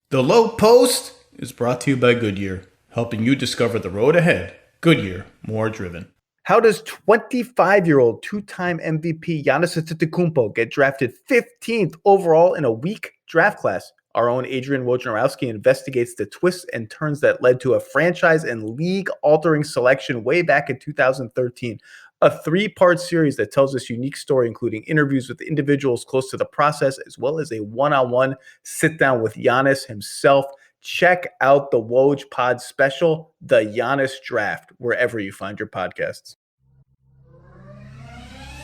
The Lowe Post is brought to you by Goodyear, helping you discover the road ahead. Goodyear, more driven. How does 25-year-old two-time MVP Giannis Antetokounmpo get drafted 15th overall in a weak draft class? Our own Adrian Wojnarowski investigates the twists and turns that led to a franchise and league-altering selection way back in 2013. A three-part series that tells this unique story, including interviews with individuals close to the process, as well as a one-on-one sit-down with Giannis himself. Check out the Woj Pod special, The Giannis Draft, wherever you find your podcasts.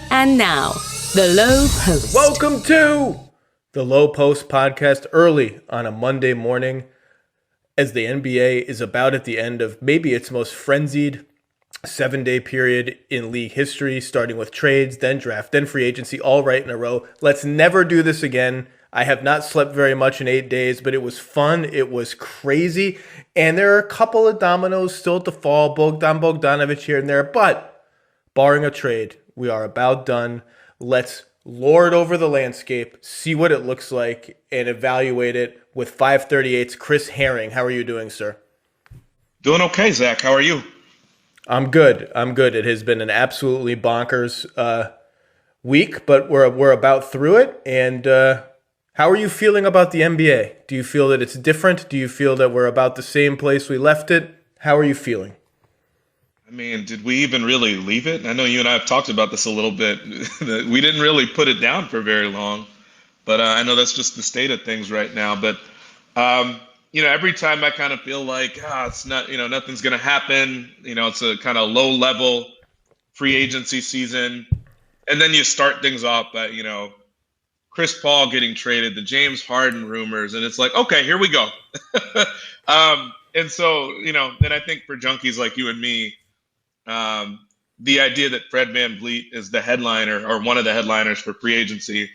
And now, the Lowe Post. Welcome to the Lowe Post podcast early on a Monday morning as the NBA is about at the end of maybe its most frenzied 7-day period in league history, starting with trades, then draft, then free agency, all right in a row. Let's never do this again. I have not slept very much in 8 days, but it was fun. It was crazy. And there are a couple of dominoes still to fall, Bogdanovich here and there, but barring a trade, we are about done. Let's lord over the landscape, see what it looks like, and evaluate it with 538's Chris Herring. How are you doing, sir? Doing okay, Zach. How are you? I'm good. It has been an absolutely bonkers week, but we're about through it. And how are you feeling about the NBA? Do you feel that it's different? Do you feel that we're about the same place we left it? How are you feeling? I mean, did we even really leave it? I know you and I have talked about this a little bit. That we didn't really put it down for very long, but I know that's just the state of things right now. But every time I kind of feel like it's not, nothing's going to happen. It's a kind of low level free agency season, and then you start things off by Chris Paul getting traded, the James Harden rumors, and it's like, okay, here we go. And so then I think for junkies like you and me, the idea that Fred VanVleet is the headliner or one of the headliners for free agency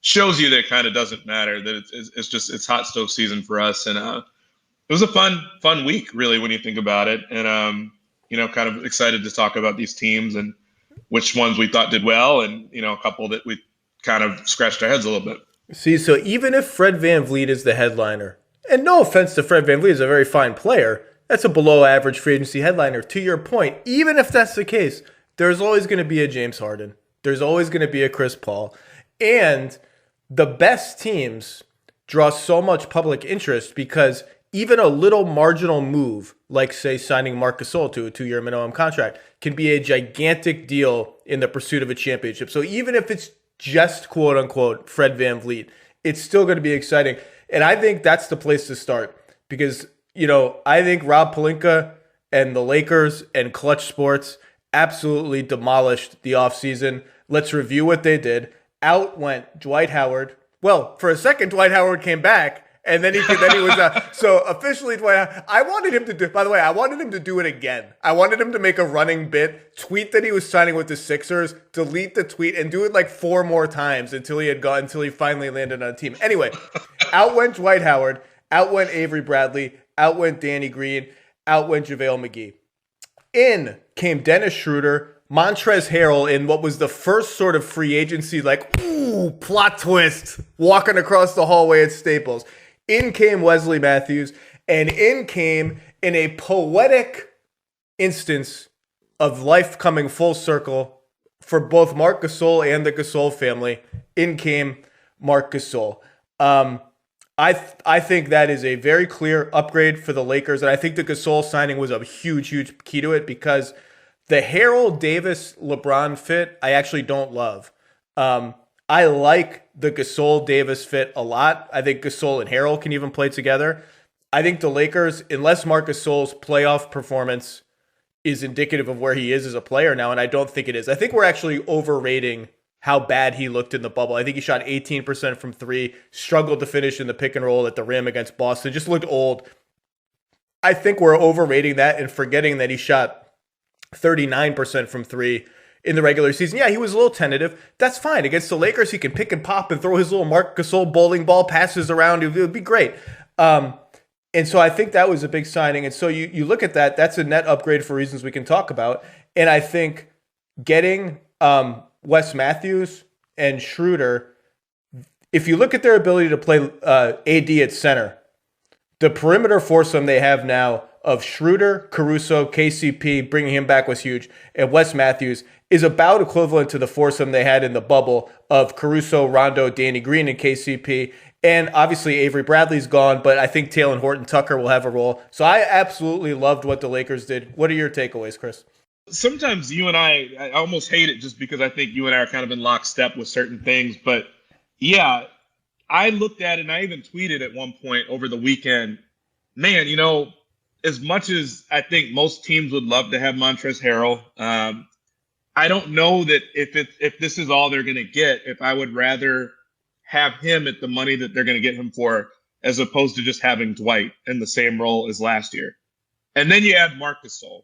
shows you that it kind of doesn't matter, that it's hot stove season for us. And it was a fun week, really, when you think about it. And, kind of excited to talk about these teams and which ones we thought did well and, a couple that we kind of scratched our heads a little bit. See, so even if Fred VanVleet is the headliner, and no offense to Fred VanVleet, is a very fine player, that's a below average free agency headliner. To your point, even if that's the case, there's always going to be a James Harden. There's always going to be a Chris Paul. And the best teams draw so much public interest because even a little marginal move, like say signing Marc Gasol to a 2-year minimum contract, can be a gigantic deal in the pursuit of a championship. So even if it's just quote unquote Fred VanVleet, it's still going to be exciting. And I think that's the place to start because, I think Rob Pelinka and the Lakers and Clutch Sports absolutely demolished the offseason. Let's review what they did. Out went Dwight Howard. Well, for a second, Dwight Howard came back, and then he was so officially Dwight Howard. I wanted him to do it again. I wanted him to make a running bit, tweet that he was signing with the Sixers, delete the tweet, and do it like 4 more times until he finally landed on a team. Anyway, out went Dwight Howard, out went Avery Bradley, out went Danny Green, out went JaVale McGee. In came Dennis Schroeder, Montrezl Harrell in what was the first sort of free agency, like, ooh, plot twist, walking across the hallway at Staples. In came Wesley Matthews, and in came, in a poetic instance of life coming full circle for both Marc Gasol and the Gasol family, in came Marc Gasol. I think that is a very clear upgrade for the Lakers, and I think the Gasol signing was a huge, huge key to it because the Harrell Davis LeBron fit I actually don't love. I like the Gasol Davis fit a lot. I think Gasol and Harrell can even play together. I think the Lakers, unless Marc Gasol's playoff performance is indicative of where he is as a player now, and I don't think it is. I think we're actually overrating how bad he looked in the bubble. I think he shot 18% from 3, struggled to finish in the pick and roll at the rim against Boston, just looked old. I think we're overrating that and forgetting that he shot 39% from 3 in the regular season. Yeah, he was a little tentative. That's fine. Against the Lakers, he can pick and pop and throw his little Marc Gasol bowling ball passes around. It would be great. And so I think that was a big signing. And so you look at that, that's a net upgrade for reasons we can talk about. And I think getting Wes Matthews and Schroeder, if you look at their ability to play AD at center, the perimeter foursome they have now of Schroeder, Caruso, KCP, bringing him back was huge, and Wes Matthews is about equivalent to the foursome they had in the bubble of Caruso, Rondo, Danny Green, and KCP. And obviously Avery Bradley's gone, but I think Taylor Horton Tucker will have a role. So I absolutely loved what the Lakers did. What are your takeaways, Chris? Sometimes you and I almost hate it just because I think you and I are kind of in lockstep with certain things. But yeah, I looked at it and I even tweeted at one point over the weekend, man, as much as I think most teams would love to have Montrezl Harrell, I don't know that if this is all they're going to get, if I would rather have him at the money that they're going to get him for, as opposed to just having Dwight in the same role as last year. And then you add Marc Gasol,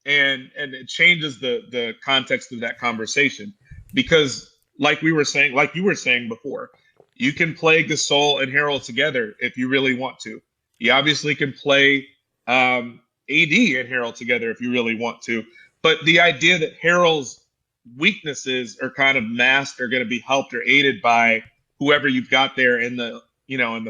and it changes the context of that conversation, because like you were saying before, you can play Gasol and Harrell together if you really want to. You obviously can play AD and Harrell together if you really want to. But the idea that Harrell's weaknesses are kind of masked, are going to be helped or aided by whoever you've got there in the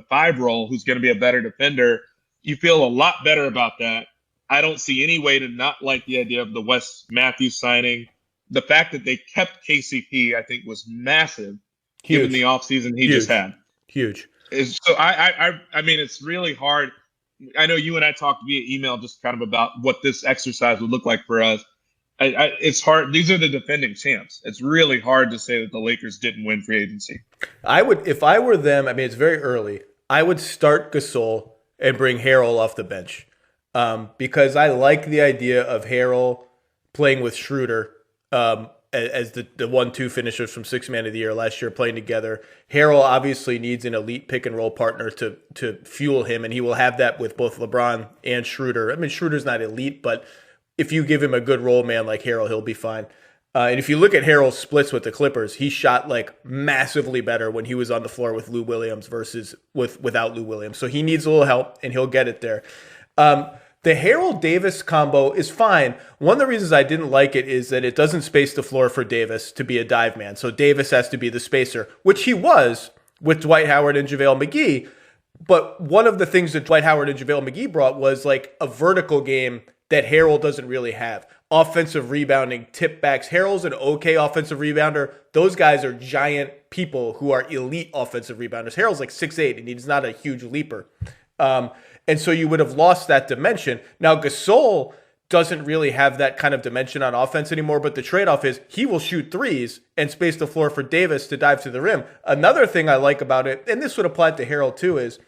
5 role, who's going to be a better defender, you feel a lot better about that. I don't see any way to not like the idea of the Wes Matthews signing. The fact that they kept KCP, I think, was massive, given the offseason he just had. Huge. So I mean, it's really hard. I know you and I talked via email just kind of about what this exercise would look like for us. It's hard. These are the defending champs. It's really hard to say that the Lakers didn't win free agency. I would, if I were them, I mean, it's very early, I would start Gasol and bring Harrell off the bench, because I like the idea of Harrell playing with Schroeder as the 1-2 finishers from Sixth Man of the Year last year playing together. Harrell obviously needs an elite pick and roll partner to fuel him, and he will have that with both LeBron and Schroeder. I mean, Schroeder's not elite, but if you give him a good role man like Harrell, he'll be fine. And if you look at Harrell's splits with the Clippers, he shot like massively better when he was on the floor with Lou Williams versus without Lou Williams. So he needs a little help, and he'll get it there. The Harrell-Davis combo is fine. One of the reasons I didn't like it is that it doesn't space the floor for Davis to be a dive man. So Davis has to be the spacer, which he was with Dwight Howard and JaVale McGee. But one of the things that Dwight Howard and JaVale McGee brought was like a vertical game that Harrell doesn't really have. Offensive rebounding, tip backs. Harrell's an okay offensive rebounder. Those guys are giant people who are elite offensive rebounders. Harrell's like 6'8", and he's not a huge leaper. And so you would have lost that dimension. Now, Gasol doesn't really have that kind of dimension on offense anymore, but the trade-off is he will shoot threes and space the floor for Davis to dive to the rim. Another thing I like about it, and this would apply to Harrell too, is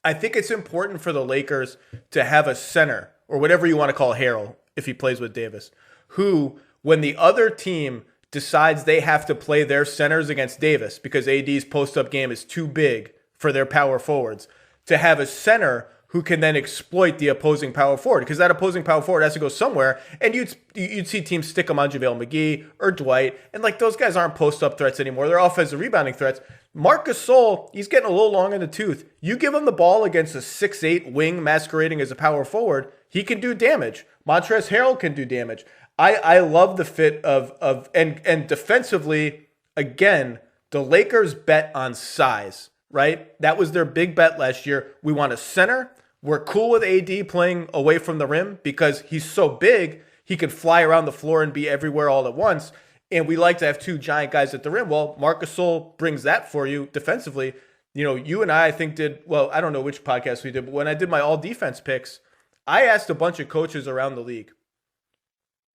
I think it's important for the Lakers to have a center, or whatever you want to call Harrell if he plays with Davis, who, when the other team decides they have to play their centers against Davis because AD's post-up game is too big for their power forwards, to have a center who can then exploit the opposing power forward, because that opposing power forward has to go somewhere, and you'd see teams stick them on JaVale McGee or Dwight, and like those guys aren't post-up threats anymore. They're offensive rebounding threats. Marc Gasol, he's getting a little long in the tooth. You give him the ball against a 6'8" wing masquerading as a power forward, he can do damage. Montrezl Harrell can do damage. I love the fit of and defensively, again, the Lakers bet on size, right? That was their big bet last year. We want a center. We're cool with AD playing away from the rim because he's so big, he could fly around the floor and be everywhere all at once. And we like to have two giant guys at the rim. Well, Marc Gasol brings that for you defensively. You know, you and I think I don't know which podcast we did, but when I did my all defense picks, I asked a bunch of coaches around the league,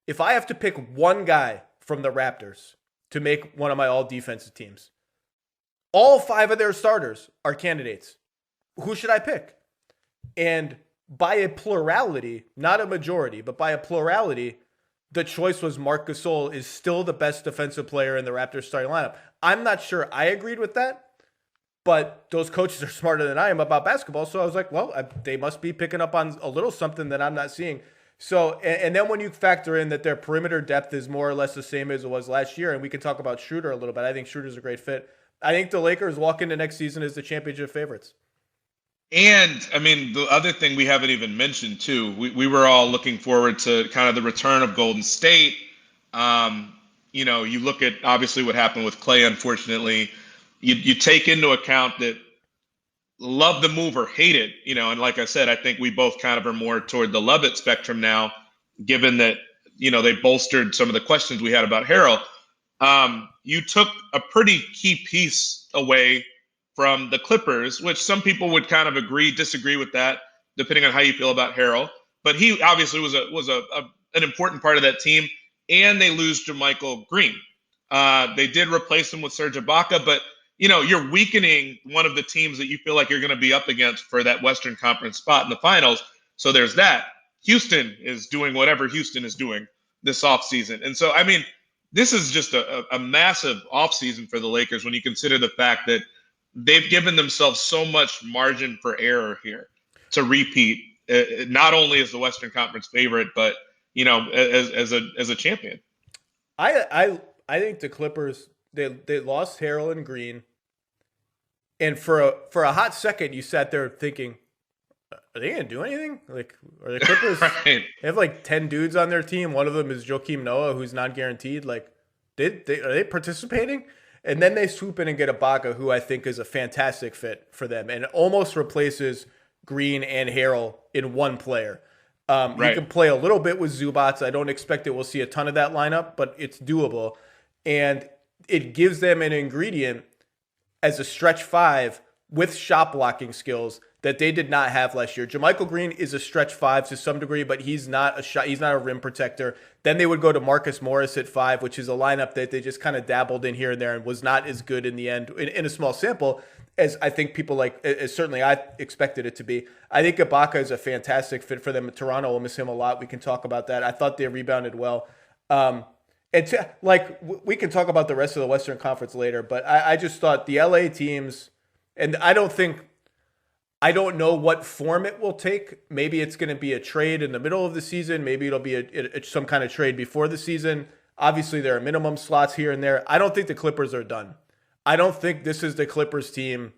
if I have to pick one guy from the Raptors to make one of my all defensive teams, all 5 of their starters are candidates. Who should I pick? And by a plurality, not a majority, but by a plurality, the choice was Marc Gasol is still the best defensive player in the Raptors starting lineup. I'm not sure I agreed with that, but those coaches are smarter than I am about basketball. So I was like, well, they must be picking up on a little something that I'm not seeing. So, and then when you factor in that their perimeter depth is more or less the same as it was last year, and we can talk about Schroeder a little bit. I think Schroeder's a great fit. I think the Lakers walk into next season as the championship favorites. And, I mean, the other thing we haven't even mentioned, too, we were all looking forward to kind of the return of Golden State. You know, you look at, obviously, what happened with Klay, unfortunately. You take into account that love the move or hate it, and like I said, I think we both kind of are more toward the love it spectrum now, given that, they bolstered some of the questions we had about Harrell. You took a pretty key piece away from the Clippers, which some people would kind of disagree with that, depending on how you feel about Harrell. But he obviously was an important part of that team, and they lose JaMychal Green. They did replace him with Serge Ibaka, but you're weakening one of the teams that you feel like you're going to be up against for that Western Conference spot in the finals. So there's that. Houston is doing whatever Houston is doing this offseason. And so, I mean, this is just a massive offseason for the Lakers when you consider the fact that they've given themselves so much margin for error here to repeat, not only as the Western Conference favorite, but, as a champion. I think the Clippers, they lost Harrell and Green. And for a hot second, you sat there thinking, are they going to do anything? Like, are the Clippers Right. They have like 10 dudes on their team. One of them is Joakim Noah, who's not guaranteed. Like, are they participating? And then they swoop in and get Ibaka, who I think is a fantastic fit for them and almost replaces Green and Harrell in one player. Right. You can play a little bit with Zubats. I don't expect that we'll see a ton of that lineup, but it's doable. And it gives them an ingredient as a stretch five with shot blocking skills that they did not have last year. JaMychal Green is a stretch five to some degree, but he's not a rim protector. Then they would go to Marcus Morris at 5, which is a lineup that they just kind of dabbled in here and there and was not as good in the end in a small sample as I think people as certainly I expected it to be. I think Ibaka is a fantastic fit for them. Toronto will miss him a lot. We can talk about that. I thought they rebounded well. We can talk about the rest of the Western Conference later, but I just thought the LA teams, and I don't know what form it will take. Maybe it's going to be a trade in the middle of the season. Maybe it'll be some kind of trade before the season. Obviously, there are minimum slots here and there. I don't think the Clippers are done. I don't think this is the Clippers team.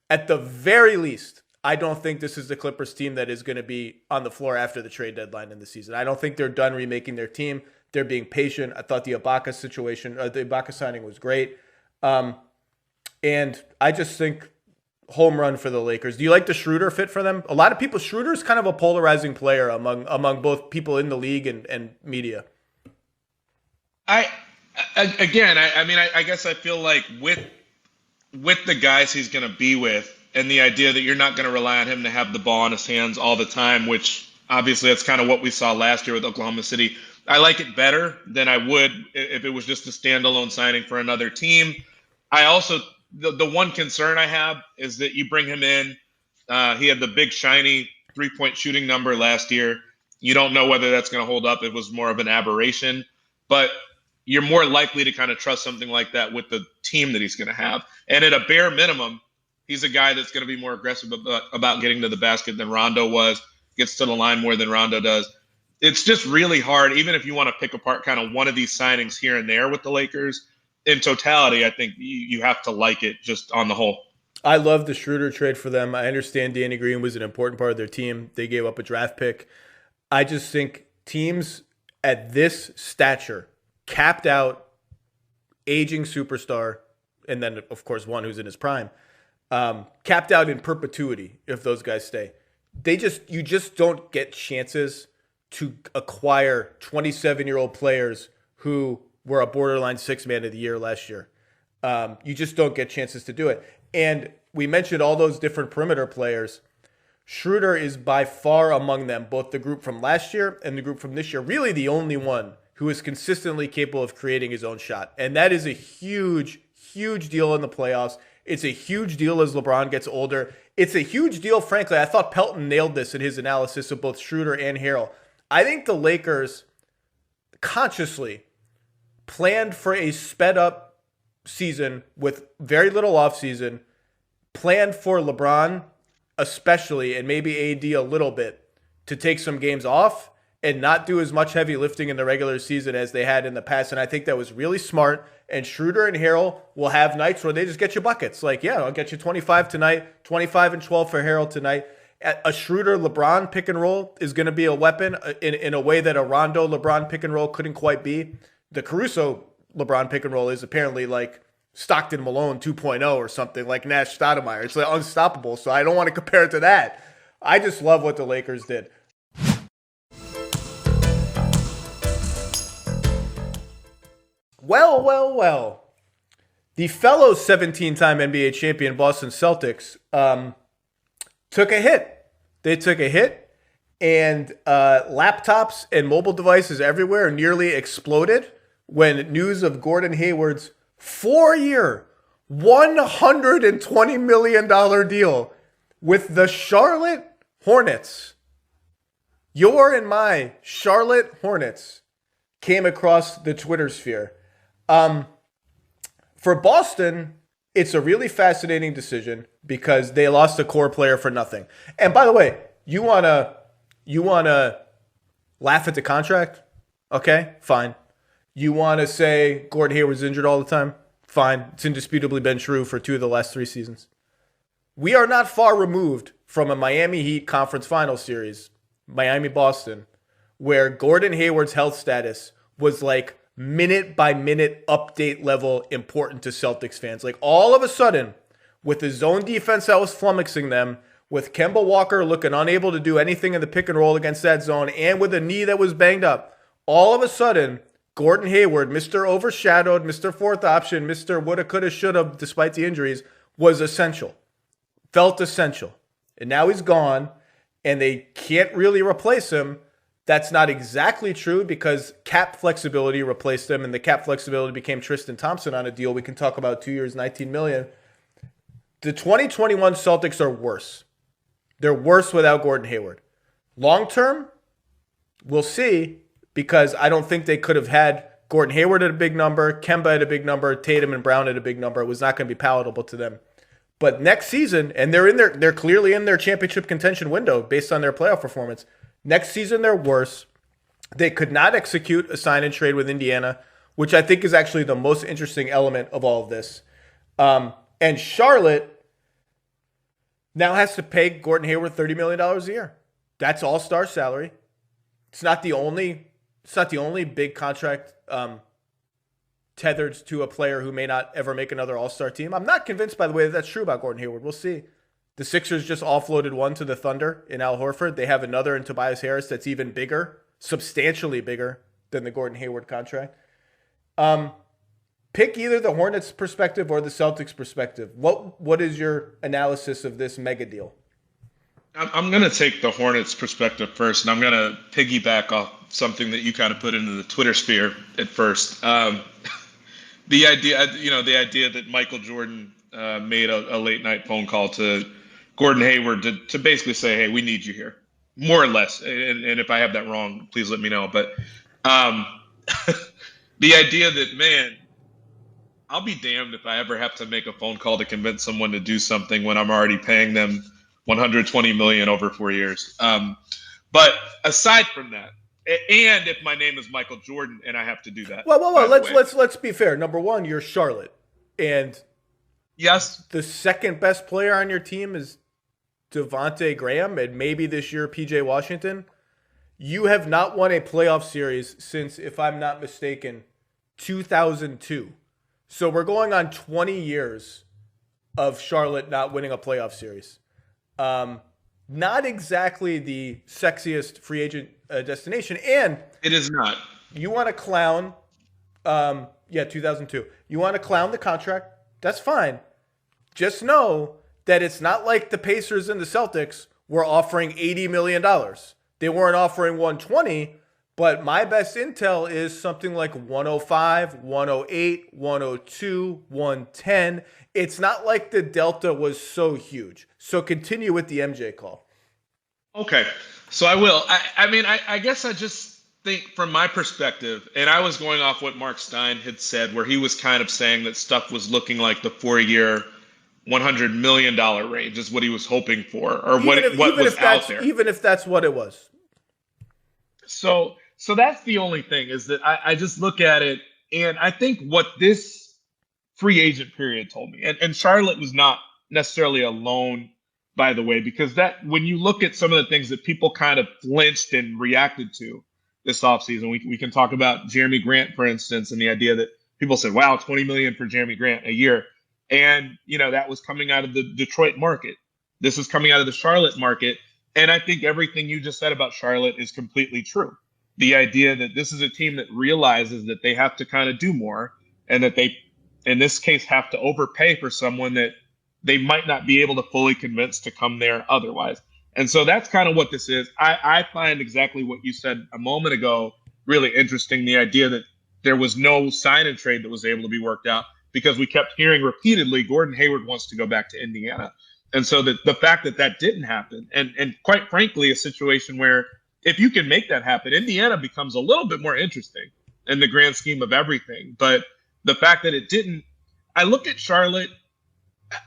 At the very least, I don't think this is the Clippers team that is going to be on the floor after the trade deadline in the season. I don't think they're done remaking their team. They're being patient. I thought the Ibaka signing was great. And I just think home run for the Lakers. Do you like the Schroeder fit for them? A lot of people, Schroeder's kind of a polarizing player among both people in the league and media. I guess I feel like with the guys he's going to be with and the idea that you're not going to rely on him to have the ball in his hands all the time, which obviously that's kind of what we saw last year with Oklahoma City. I like it better than I would if it was just a standalone signing for another team. I also, the one concern I have is that you bring him in. He had the big shiny 3-point shooting number last year. You don't know whether that's going to hold up. It was more of an aberration, but you're more likely to kind of trust something like that with the team that he's going to have. And at a bare minimum, he's a guy that's going to be more aggressive about getting to the basket than Rondo was, gets to the line more than Rondo does. It's just really hard, even if you want to pick apart kind of one of these signings here and there with the Lakers. In totality, I think you have to like it just on the whole. I love the Schroeder trade for them. I understand Danny Green was an important part of their team. They gave up a draft pick. I just think teams at this stature, capped out, aging superstar, and then, of course, one who's in his prime, capped out in perpetuity if those guys stay. You just don't get chances to acquire 27-year-old players who were a borderline 6-man of the year last year. You just don't get chances to do it. And we mentioned all those different perimeter players. Schroeder is by far among them, both the group from last year and the group from this year, really the only one who is consistently capable of creating his own shot. And that is a huge, huge deal in the playoffs. It's a huge deal as LeBron gets older. It's a huge deal, frankly. I thought Pelton nailed this in his analysis of both Schroeder and Harrell. I think the Lakers consciously planned for a sped up season with very little offseason, planned for LeBron especially, and maybe AD a little bit, to take some games off and not do as much heavy lifting in the regular season as they had in the past. And I think that was really smart. And Schroeder and Harrell will have nights where they just get you buckets. Like, yeah, I'll get you 25 tonight, 25 and 12 for Harrell tonight. A Schroeder LeBron pick and roll is going to be a weapon in a way that a Rondo LeBron pick and roll couldn't quite be. The Caruso LeBron pick and roll is apparently like Stockton Malone 2.0 or something like Nash Stoudemire. It's like unstoppable. So I don't want to compare it to that. I just love what the Lakers did. Well. The fellow 17-time NBA champion Boston Celtics took a hit. They took a hit, and laptops and mobile devices everywhere nearly exploded when news of Gordon Hayward's 4-year, $120 million deal with the Charlotte Hornets, your and my Charlotte Hornets, came across the Twitter sphere. For Boston, it's a really fascinating decision because they lost a core player for nothing. And by the way, you wanna laugh at the contract? Okay, fine. You wanna say Gordon Hayward's injured all the time? Fine. It's indisputably been true for 2 of the last 3 seasons. We are not far removed from a Miami Heat conference final series, Miami-Boston, where Gordon Hayward's health status was like minute by minute update level important to Celtics fans. Like all of a sudden, with the zone defense that was flummoxing them, with Kemba Walker looking unable to do anything in the pick and roll against that zone, and with a knee that was banged up, all of a sudden, Gordon Hayward, Mr. Overshadowed, Mr. Fourth Option, Mr. Woulda, Coulda, Shoulda, despite the injuries, was essential. Felt essential. And now he's gone, and they can't really replace him. That's not exactly true because cap flexibility replaced him, and the cap flexibility became Tristan Thompson on a deal we can talk about 2 years, $19 million. The 2021 Celtics are worse. They're worse without Gordon Hayward. Long term, we'll see, because I don't think they could have had Gordon Hayward at a big number, Kemba at a big number, Tatum and Brown at a big number. It was not going to be palatable to them. But next season, and they're clearly in their championship contention window based on their playoff performance. Next season, they're worse. They could not execute a sign and trade with Indiana, which I think is actually the most interesting element of all of this. And Charlotte now has to pay Gordon Hayward $30 million a year. That's all-star salary. It's not the only big contract tethered to a player who may not ever make another all-star team. I'm not convinced, by the way, that that's true about Gordon Hayward. We'll see. The Sixers just offloaded one to the Thunder in Al Horford. They have another in Tobias Harris that's even bigger, substantially bigger than the Gordon Hayward contract. Pick either the Hornets' perspective or the Celtics' perspective. What is your analysis of this mega deal? I'm going to take the Hornets' perspective first, and I'm going to piggyback off something that you kind of put into the Twitter sphere at first. The idea that Michael Jordan made a late night phone call to Gordon Hayward to basically say, hey, we need you here, more or less. And if I have that wrong, please let me know. But the idea that, man, I'll be damned if I ever have to make a phone call to convince someone to do something when I'm already paying them $120 million over 4 years. But aside from that, and if my name is Michael Jordan and I have to do that. Well. Let's be fair. Number one, you're Charlotte, and yes, the second best player on your team is Devontae Graham, and maybe this year PJ Washington. You have not won a playoff series since, if I'm not mistaken, 2002. So we're going on 20 years of Charlotte not winning a playoff series. Not exactly the sexiest free agent destination. And it is not. You want to clown, 2002. You want to clown the contract? That's fine. Just know that it's not like the Pacers and the Celtics were offering $80 million. They weren't offering 120, but my best intel is something like 105, 108, 102, 110. It's not like the delta was so huge. So continue with the MJ call. Okay, so I will. I guess I just think from my perspective, and I was going off what Mark Stein had said, where he was kind of saying that stuff was looking like the 4-year, $100 million range is what he was hoping for, or what was out there. Even if that's what it was. So that's the only thing, is that I just look at it, and I think what this free agent period told me, and Charlotte was not necessarily alone, by the way, because that when you look at some of the things that people kind of flinched and reacted to this offseason, we can talk about Jeremy Grant, for instance, and the idea that people said, wow, 20 million for Jeremy Grant a year. And, that was coming out of the Detroit market. This was coming out of the Charlotte market. And I think everything you just said about Charlotte is completely true. The idea that this is a team that realizes that they have to kind of do more, and that they, in this case, have to overpay for someone that they might not be able to fully convince to come there otherwise. And so that's kind of what this is. I find exactly what you said a moment ago really interesting, the idea that there was no sign and trade that was able to be worked out, because we kept hearing repeatedly Gordon Hayward wants to go back to Indiana. And so the fact that didn't happen, and quite frankly, a situation where if you can make that happen, Indiana becomes a little bit more interesting in the grand scheme of everything. But the fact that it didn't, I look at Charlotte,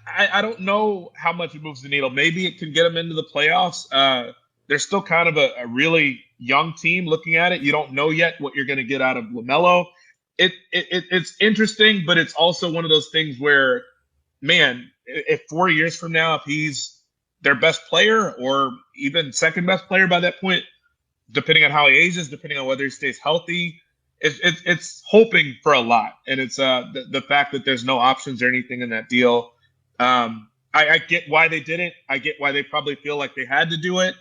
I don't know how much it moves the needle. Maybe it can get them into the playoffs. They're still kind of a really young team looking at it. You don't know yet what you're going to get out of LaMelo. It's interesting, but it's also one of those things where, man, if 4 years from now, if he's their best player or even second best player by that point, depending on how he ages, depending on whether he stays healthy, it's hoping for a lot. And it's the fact that there's no options or anything in that deal. I get why they did it. I get why they probably feel like they had to do it.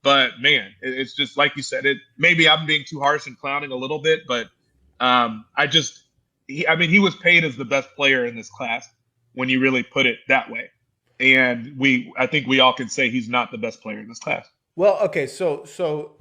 But man, it's just like you said. Maybe I'm being too harsh and clowning a little bit, but he was paid as the best player in this class when you really put it that way. And I think we all can say he's not the best player in this class. Well, okay, so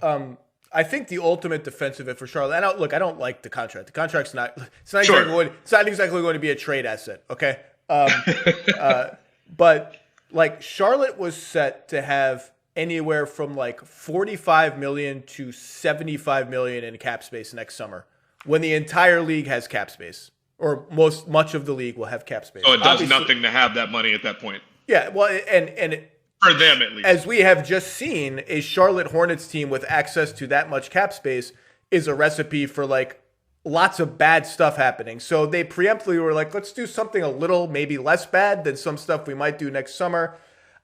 I think the ultimate defense of it for Charlotte, and I don't like the contract. The contract's not exactly going to be a trade asset, okay? But like Charlotte was set to have anywhere from like 45 million to 75 million in cap space next summer, when the entire league has cap space, or much of the league will have cap space. So it does nothing to have that money at that point. Yeah, well, and for them at least, as we have just seen, a Charlotte Hornets team with access to that much cap space is a recipe for like lots of bad stuff happening. So they preemptively were like, let's do something a little maybe less bad than some stuff we might do next summer.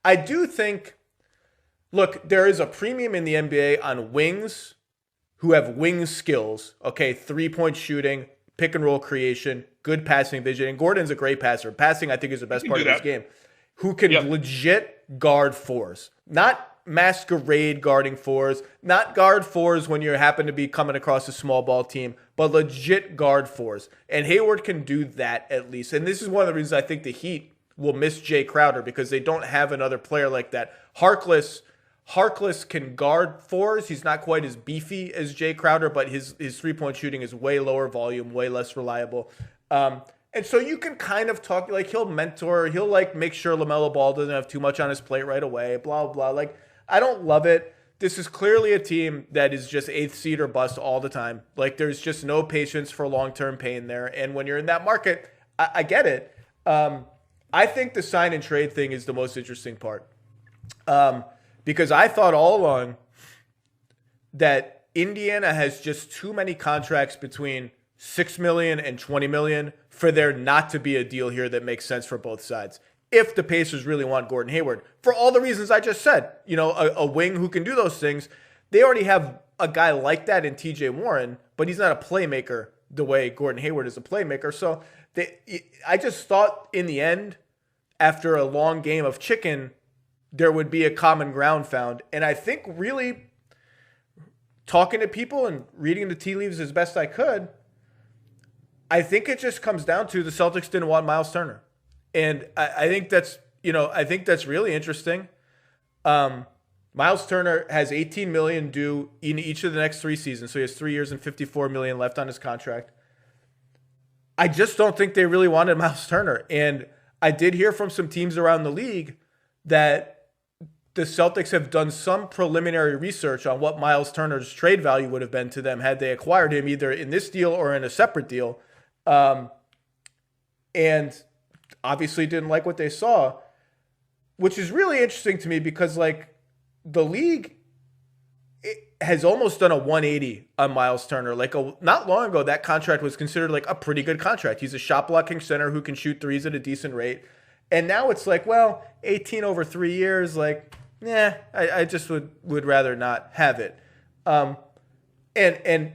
I do think, look, there is a premium in the NBA on wings who have wing skills. Okay, 3-point shooting, pick and roll creation, good passing vision. And Gordon's a great passer. Passing, I think, is the best part of this game. Who can legit guard fours. Not masquerade guarding fours. Not guard fours when you happen to be coming across a small ball team, but legit guard fours. And Hayward can do that at least. And this is one of the reasons I think the Heat will miss Jay Crowder, because they don't have another player like that. Harkless can guard fours. He's not quite as beefy as Jay Crowder, but his 3-point shooting is way lower volume, way less reliable. And so you can kind of talk, like he'll mentor, he'll like make sure LaMelo Ball doesn't have too much on his plate right away, blah, blah. Like, I don't love it. This is clearly a team that is just 8th seed or bust all the time. Like, there's just no patience for long-term pain there. And when you're in that market, I get it. I think the sign and trade thing is the most interesting part. Because I thought all along that Indiana has just too many contracts between $6 million and $20 million for there not to be a deal here that makes sense for both sides. If the Pacers really want Gordon Hayward, for all the reasons I just said, a wing who can do those things, they already have a guy like that in TJ Warren, but he's not a playmaker the way Gordon Hayward is a playmaker. So I just thought in the end, after a long game of chicken, there would be a common ground found. And I think really talking to people and reading the tea leaves as best I could, I think it just comes down to the Celtics didn't want Miles Turner. And I think that's really interesting. Miles Turner has $18 million due in each of the next 3 seasons. So he has 3 years and $54 million left on his contract. I just don't think they really wanted Miles Turner. And I did hear from some teams around the league that the Celtics have done some preliminary research on what Miles Turner's trade value would have been to them had they acquired him either in this deal or in a separate deal. And obviously didn't like what they saw, which is really interesting to me because like the league has almost done a 180 on Miles Turner. Like not long ago, that contract was considered like a pretty good contract. He's a shot blocking center who can shoot threes at a decent rate. And now it's like, well, 18 over 3 years, like, I just would rather not have it. And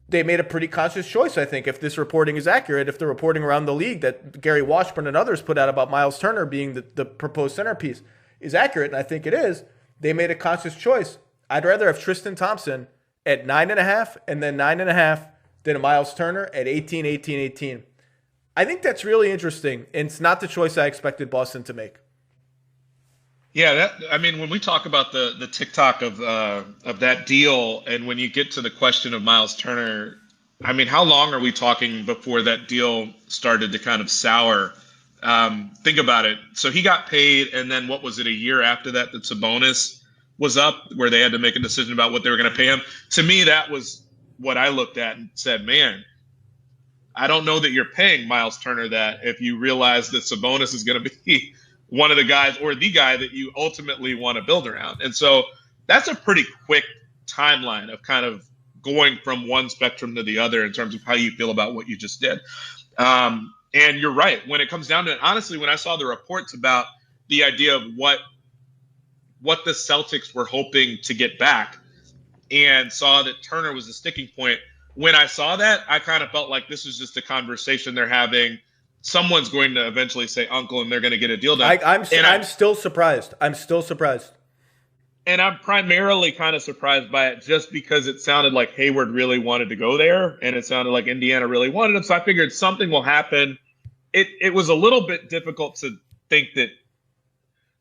they made a pretty conscious choice, I think, if this reporting is accurate, if the reporting around the league that Gary Washburn and others put out about Miles Turner being the proposed centerpiece is accurate, and I think it is. They made a conscious choice. I'd rather have Tristan Thompson at 9.5 and then 9.5 than a Miles Turner at 18, 18, 18. I think that's really interesting, and it's not the choice I expected Boston to make. Yeah, when we talk about the TikTok of that deal, and when you get to the question of Miles Turner, I mean, how long are we talking before that deal started to kind of sour? Think about it. So he got paid, and then what was it, a year after that Sabonis was up, where they had to make a decision about what they were going to pay him? To me, that was what I looked at and said, man, I don't know that you're paying Miles Turner that if you realize that Sabonis is going to be one of the guys or the guy that you ultimately want to build around. And so that's a pretty quick timeline of kind of going from one spectrum to the other in terms of how you feel about what you just did. And you're right. When it comes down to it, honestly, when I saw the reports about the idea of what the Celtics were hoping to get back and saw that Turner was a sticking point, when I saw that, I kind of felt like this was just a conversation they're having. Someone's going to eventually say uncle, and they're going to get a deal done. I'm still surprised. I'm still surprised. And I'm primarily kind of surprised by it just because it sounded like Hayward really wanted to go there, and it sounded like Indiana really wanted him. So I figured something will happen. It was a little bit difficult to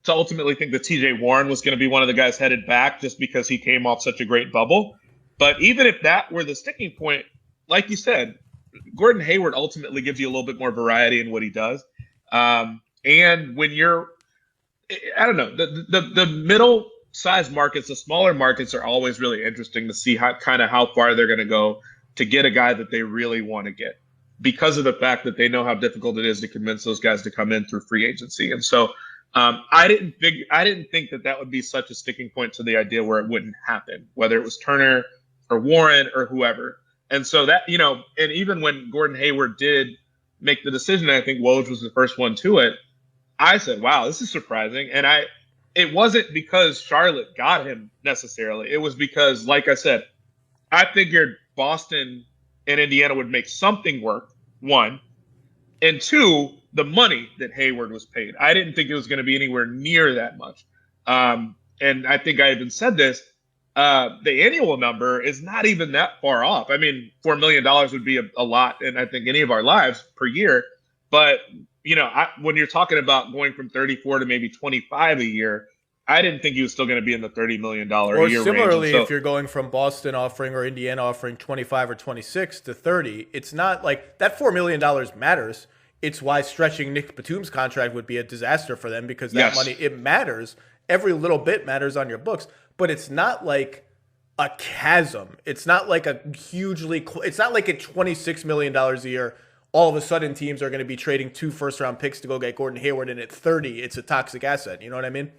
ultimately think that TJ Warren was going to be one of the guys headed back just because he came off such a great bubble. But even if that were the sticking point, like you said, Gordon Hayward ultimately gives you a little bit more variety in what he does. And when you're, I don't know, the middle size markets, the smaller markets are always really interesting to see how far they're going to go to get a guy that they really want to get, because of the fact that they know how difficult it is to convince those guys to come in through free agency. And so I didn't think that would be such a sticking point to the idea where it wouldn't happen, whether it was Turner or Warren or whoever. And so that, and even when Gordon Hayward did make the decision, I think Woj was the first one to it, I said, wow, this is surprising. And it wasn't because Charlotte got him necessarily. It was because, like I said, I figured Boston and Indiana would make something work, one. And two, the money that Hayward was paid. I didn't think it was going to be anywhere near that much. And I think I even said this, the annual number is not even that far off. I mean, $4 million would be a lot in, I think, any of our lives per year. But, when you're talking about going from 34 to maybe 25 a year, I didn't think he was still going to be in the $30 million a year range. Or similarly, if you're going from Boston offering or Indiana offering 25 or 26 to 30, it's not like that $4 million matters. It's why stretching Nick Batum's contract would be a disaster for them, because that money, it matters. Every little bit matters on your books. But it's not like a chasm. It's not like it's not like at $26 million a year, all of a sudden teams are going to be trading 2 first-round picks to go get Gordon Hayward, and at 30, it's a toxic asset. You know what I mean?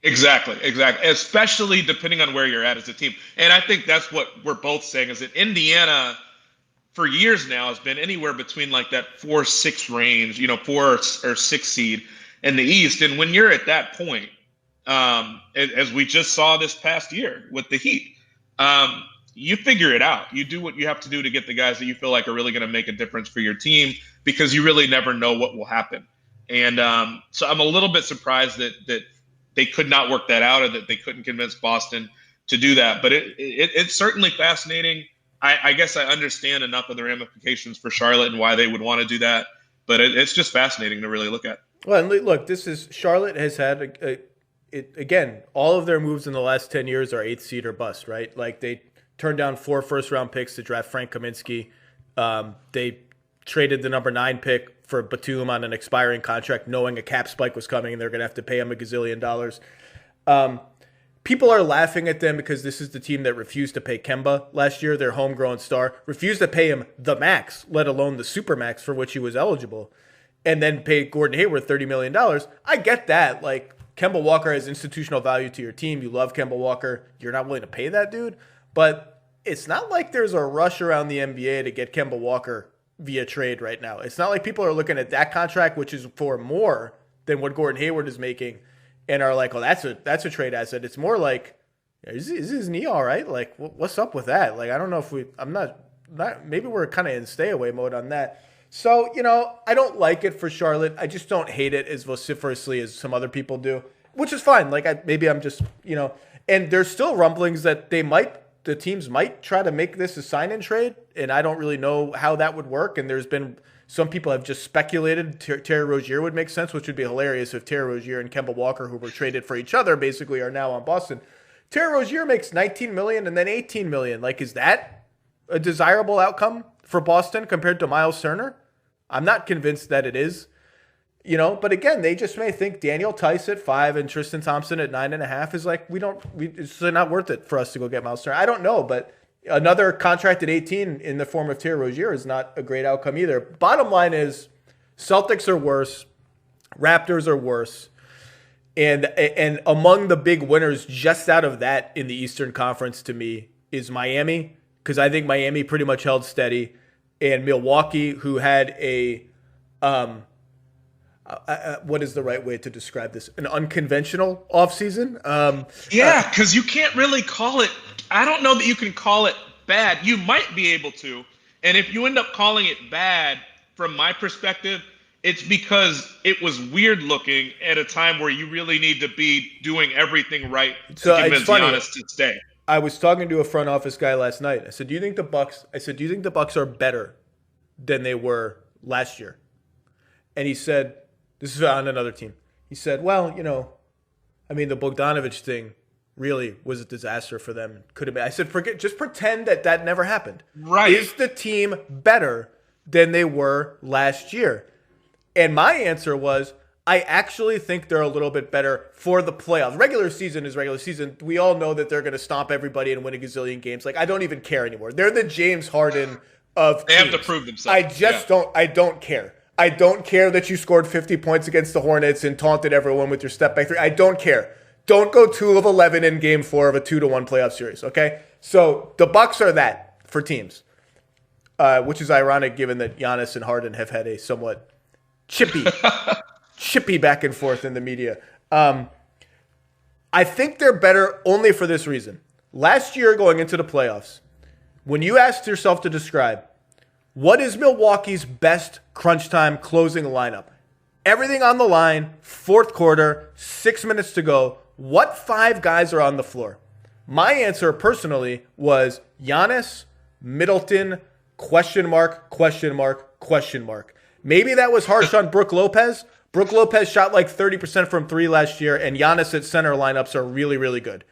Exactly. Especially depending on where you're at as a team. And I think that's what we're both saying, is that Indiana for years now has been anywhere between like that 4-6 range, 4 or 6 seed in the East. And when you're at that point, as we just saw this past year with the Heat, you figure it out. You do what you have to do to get the guys that you feel like are really going to make a difference for your team, because you really never know what will happen. And so I'm a little bit surprised that they could not work that out, or that they couldn't convince Boston to do that. But it's certainly fascinating. I guess I understand enough of the ramifications for Charlotte and why they would want to do that. But it's just fascinating to really look at. Well, and look, Charlotte has had again, all of their moves in the last 10 years are 8th seed or bust, right? Like, they turned down 4 first-round picks to draft Frank Kaminsky. They traded the number 9 pick for Batum on an expiring contract, knowing a cap spike was coming and they're going to have to pay him $1 gazillion. People are laughing at them because this is the team that refused to pay Kemba last year, their homegrown star, refused to pay him the max, let alone the super max for which he was eligible, and then pay Gordon Hayward $30 million. I get that. Like, Kemba Walker has institutional value to your team. You love Kemba Walker. You're not willing to pay that dude. But it's not like there's a rush around the NBA to get Kemba Walker via trade right now. It's not like people are looking at that contract, which is for more than what Gordon Hayward is making, and are like, oh, that's a trade asset. It's more like, is his knee all right? Like, what's up with that? Like, I don't know if maybe we're kind of in stay away mode on that. So, I don't like it for Charlotte. I just don't hate it as vociferously as some other people do, which is fine. Like, maybe I'm just, and there's still rumblings that the teams might try to make this a sign-in trade, and I don't really know how that would work. And there's been some people have just speculated Terry Rozier would make sense, which would be hilarious if Terry Rozier and Kemba Walker, who were traded for each other, basically are now on Boston. Terry Rozier makes $19 million and then $18 million. Like, is that a desirable outcome for Boston compared to Miles Turner? I'm not convinced that it is. But again, they just may think Daniel Tice at 5 and Tristan Thompson at 9.5 is like, it's not worth it for us to go get Miles Turner. I don't know, but another contract at 18 in the form of Terry Rozier is not a great outcome either. Bottom line is Celtics are worse. Raptors are worse. And among the big winners just out of that in the Eastern Conference to me is Miami, because I think Miami pretty much held steady. And Milwaukee, who had what is the right way to describe this? An unconventional offseason? Because you can't really call it. I don't know that you can call it bad. You might be able to. And if you end up calling it bad, from my perspective, it's because it was weird looking at a time where you really need to be doing everything right to convince Giannis to stay. I was talking to a front office guy last night. I said, do you think the Bucks are better than they were last year? And he said, this is on another team. He said, well, the Bogdanovich thing really was a disaster for them. Could have been. I said, just pretend that never happened. Right. Is the team better than they were last year? And my answer was, I actually think they're a little bit better for the playoffs. Regular season is regular season. We all know that they're going to stomp everybody and win a gazillion games. Like, I don't even care anymore. They're the James Harden of They teams. have to prove themselves. I don't care. I don't care that you scored 50 points against the Hornets and taunted everyone with your step back three. I don't care. Don't go 2 of 11 in game 4 of a 2-1 playoff series, okay? So the Bucks are that for teams, which is ironic given that Giannis and Harden have had a somewhat chippy back and forth in the media. I think they're better only for this reason. Last year going into the playoffs, when you asked yourself to describe what is Milwaukee's best crunch time closing lineup, everything on the line, fourth quarter, 6 minutes to go, what 5 guys are on the floor? My answer personally was Giannis, Middleton, question mark. Maybe that was harsh on Brook Lopez. Brook Lopez shot like 30% from 3 last year, and Giannis at center lineups are really, really good.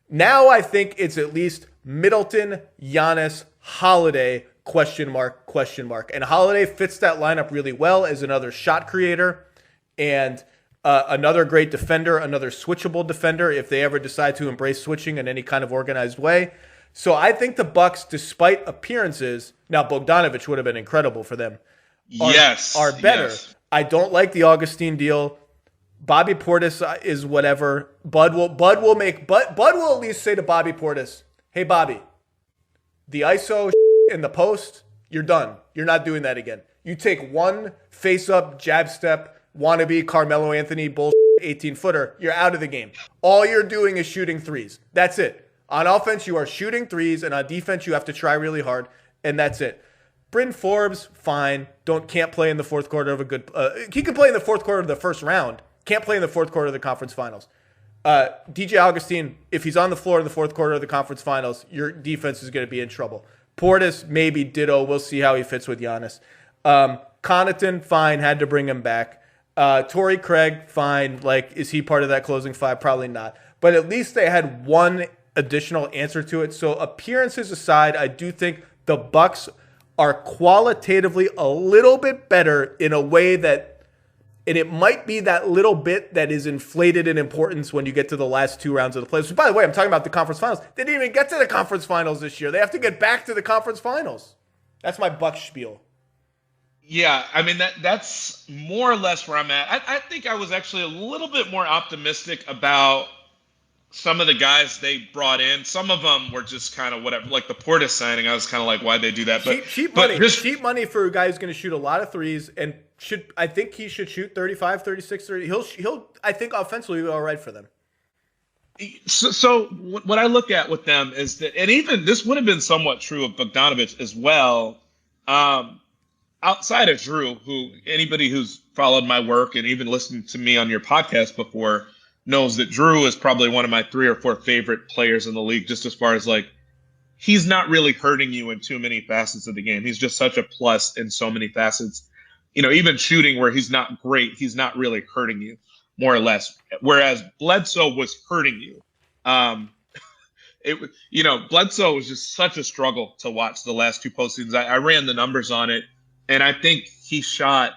Now I think it's at least Middleton, Giannis, Holiday, question mark. And Holiday fits that lineup really well as another shot creator and another great defender, another switchable defender if they ever decide to embrace switching in any kind of organized way. So I think the Bucks, despite appearances, now Bogdanovich would have been incredible for them, are better. Yes. I don't like the Augustine deal. Bobby Portis is whatever. Bud will at least say to Bobby Portis, hey, Bobby, the ISO in the post, you're done. You're not doing that again. You take one face-up, jab step, wannabe Carmelo Anthony bullshit 18-footer, you're out of the game. All you're doing is shooting threes. That's it. On offense, you are shooting threes, and on defense, you have to try really hard, and that's it. Bryn Forbes, fine. Can't play in the fourth quarter of a good. He can play in the fourth quarter of the first round. Can't play in the fourth quarter of the conference finals. DJ Augustine, if he's on the floor in the fourth quarter of the conference finals, your defense is going to be in trouble. Portis, maybe ditto. We'll see how he fits with Giannis. Connaughton, fine. Had to bring him back. Torrey Craig, fine. Like, is he part of that closing 5? Probably not. But at least they had one additional answer to it. So appearances aside, I do think the Bucks are qualitatively a little bit better in a way that, and it might be that little bit that is inflated in importance when you get to the last 2 rounds of the playoffs. So by the way, I'm talking about the conference finals. They didn't even get to the conference finals this year. They have to get back to the conference finals. That's my Bucks spiel. Yeah, I mean, that's more or less where I'm at. I think I was actually a little bit more optimistic about some of the guys they brought in. Some of them were just kind of whatever, like the Portis signing. I was kind of like, why'd they do that? But cheap money for a guy who's going to shoot a lot of threes, and I think he should shoot 35, 36, 30. He'll I think offensively be all right for them. So what I look at with them is that, and even this would have been somewhat true of Bogdanovich as well. Um, Outside of Drew, who anybody who's followed my work and even listened to me on your podcast before knows that Drew is probably one of my 3 or 4 favorite players in the league, just as far as like he's not really hurting you in too many facets of the game. He's just such a plus in so many facets. Even shooting where he's not great, he's not really hurting you, more or less. Whereas Bledsoe was hurting you. Um, Bledsoe was just such a struggle to watch the last 2 postseasons. I ran the numbers on it, and I think he shot,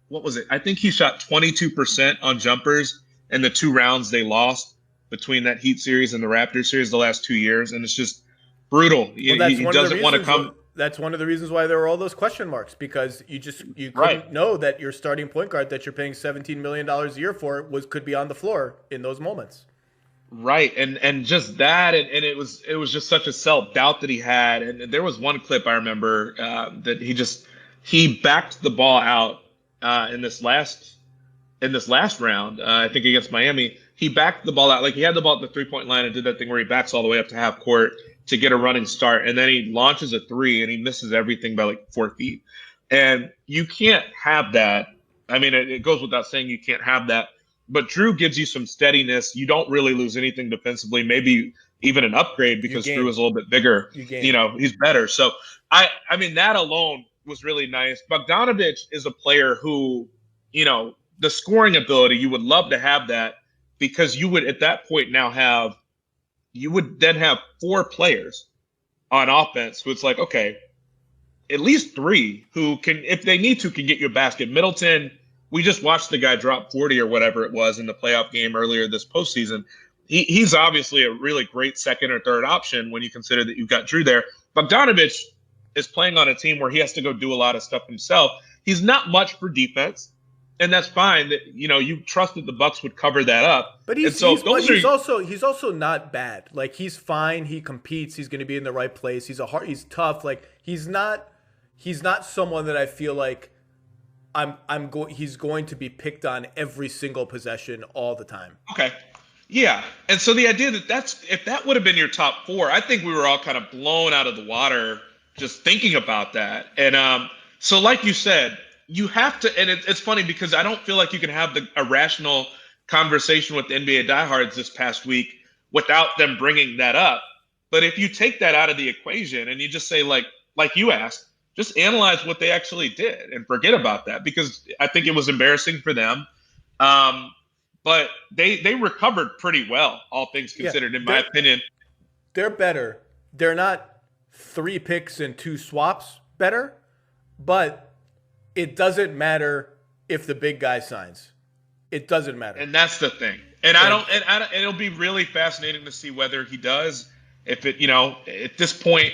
what was it? I think he shot 22% on jumpers in the 2 rounds they lost between that Heat series and the Raptors series the last 2 years, and it's just brutal. He doesn't want to come. That's one of the reasons why there were all those question marks, because you couldn't know that your starting point guard that you're paying $17 million a year for could be on the floor in those moments. Right, and just that, and it was just such a self-doubt that he had. And there was one clip I remember that he backed the ball out in this last round, I think against Miami. He backed the ball out, like he had the ball at the 3-point line and did that thing where he backs all the way up to half court to get a running start, and then he launches a 3 and he misses everything by like 4 feet. And you can't have that. I mean, it goes without saying you can't have that. But Drew gives you some steadiness. You don't really lose anything defensively, maybe even an upgrade because Drew is a little bit bigger. He's better. So, I mean, that alone was really nice. Bogdanovich is a player who, the scoring ability, you would love to have that, because you would at that point you would then have 4 players on offense who it's like, okay, at least 3 who can, if they need to, can get you a basket. Middleton, we just watched the guy drop 40 or whatever it was in the playoff game earlier this postseason. He's obviously a really great second or third option when you consider that you've got Drew there. Bogdanovich is playing on a team where he has to go do a lot of stuff himself. He's not much for defense, and that's fine. That you trust that the Bucks would cover that up. But he's also not bad. Like, he's fine. He competes. He's going to be in the right place. He's tough. Like, he's not someone that I feel like he's going to be picked on every single possession all the time. Okay. Yeah. And so the idea if that would have been your top 4, I think we were all kind of blown out of the water just thinking about that. And so like you said, you have to, and it's funny because I don't feel like you can have a rational conversation with the NBA diehards this past week without them bringing that up. But if you take that out of the equation and you just say, like you asked, just analyze what they actually did and forget about that, because I think it was embarrassing for them. But they recovered pretty well, all things considered, in my opinion. They're better. They're not 3 picks and 2 swaps better, but it doesn't matter if the big guy signs. It doesn't matter. And that's the thing. And it'll be really fascinating to see whether he does. If it, at this point,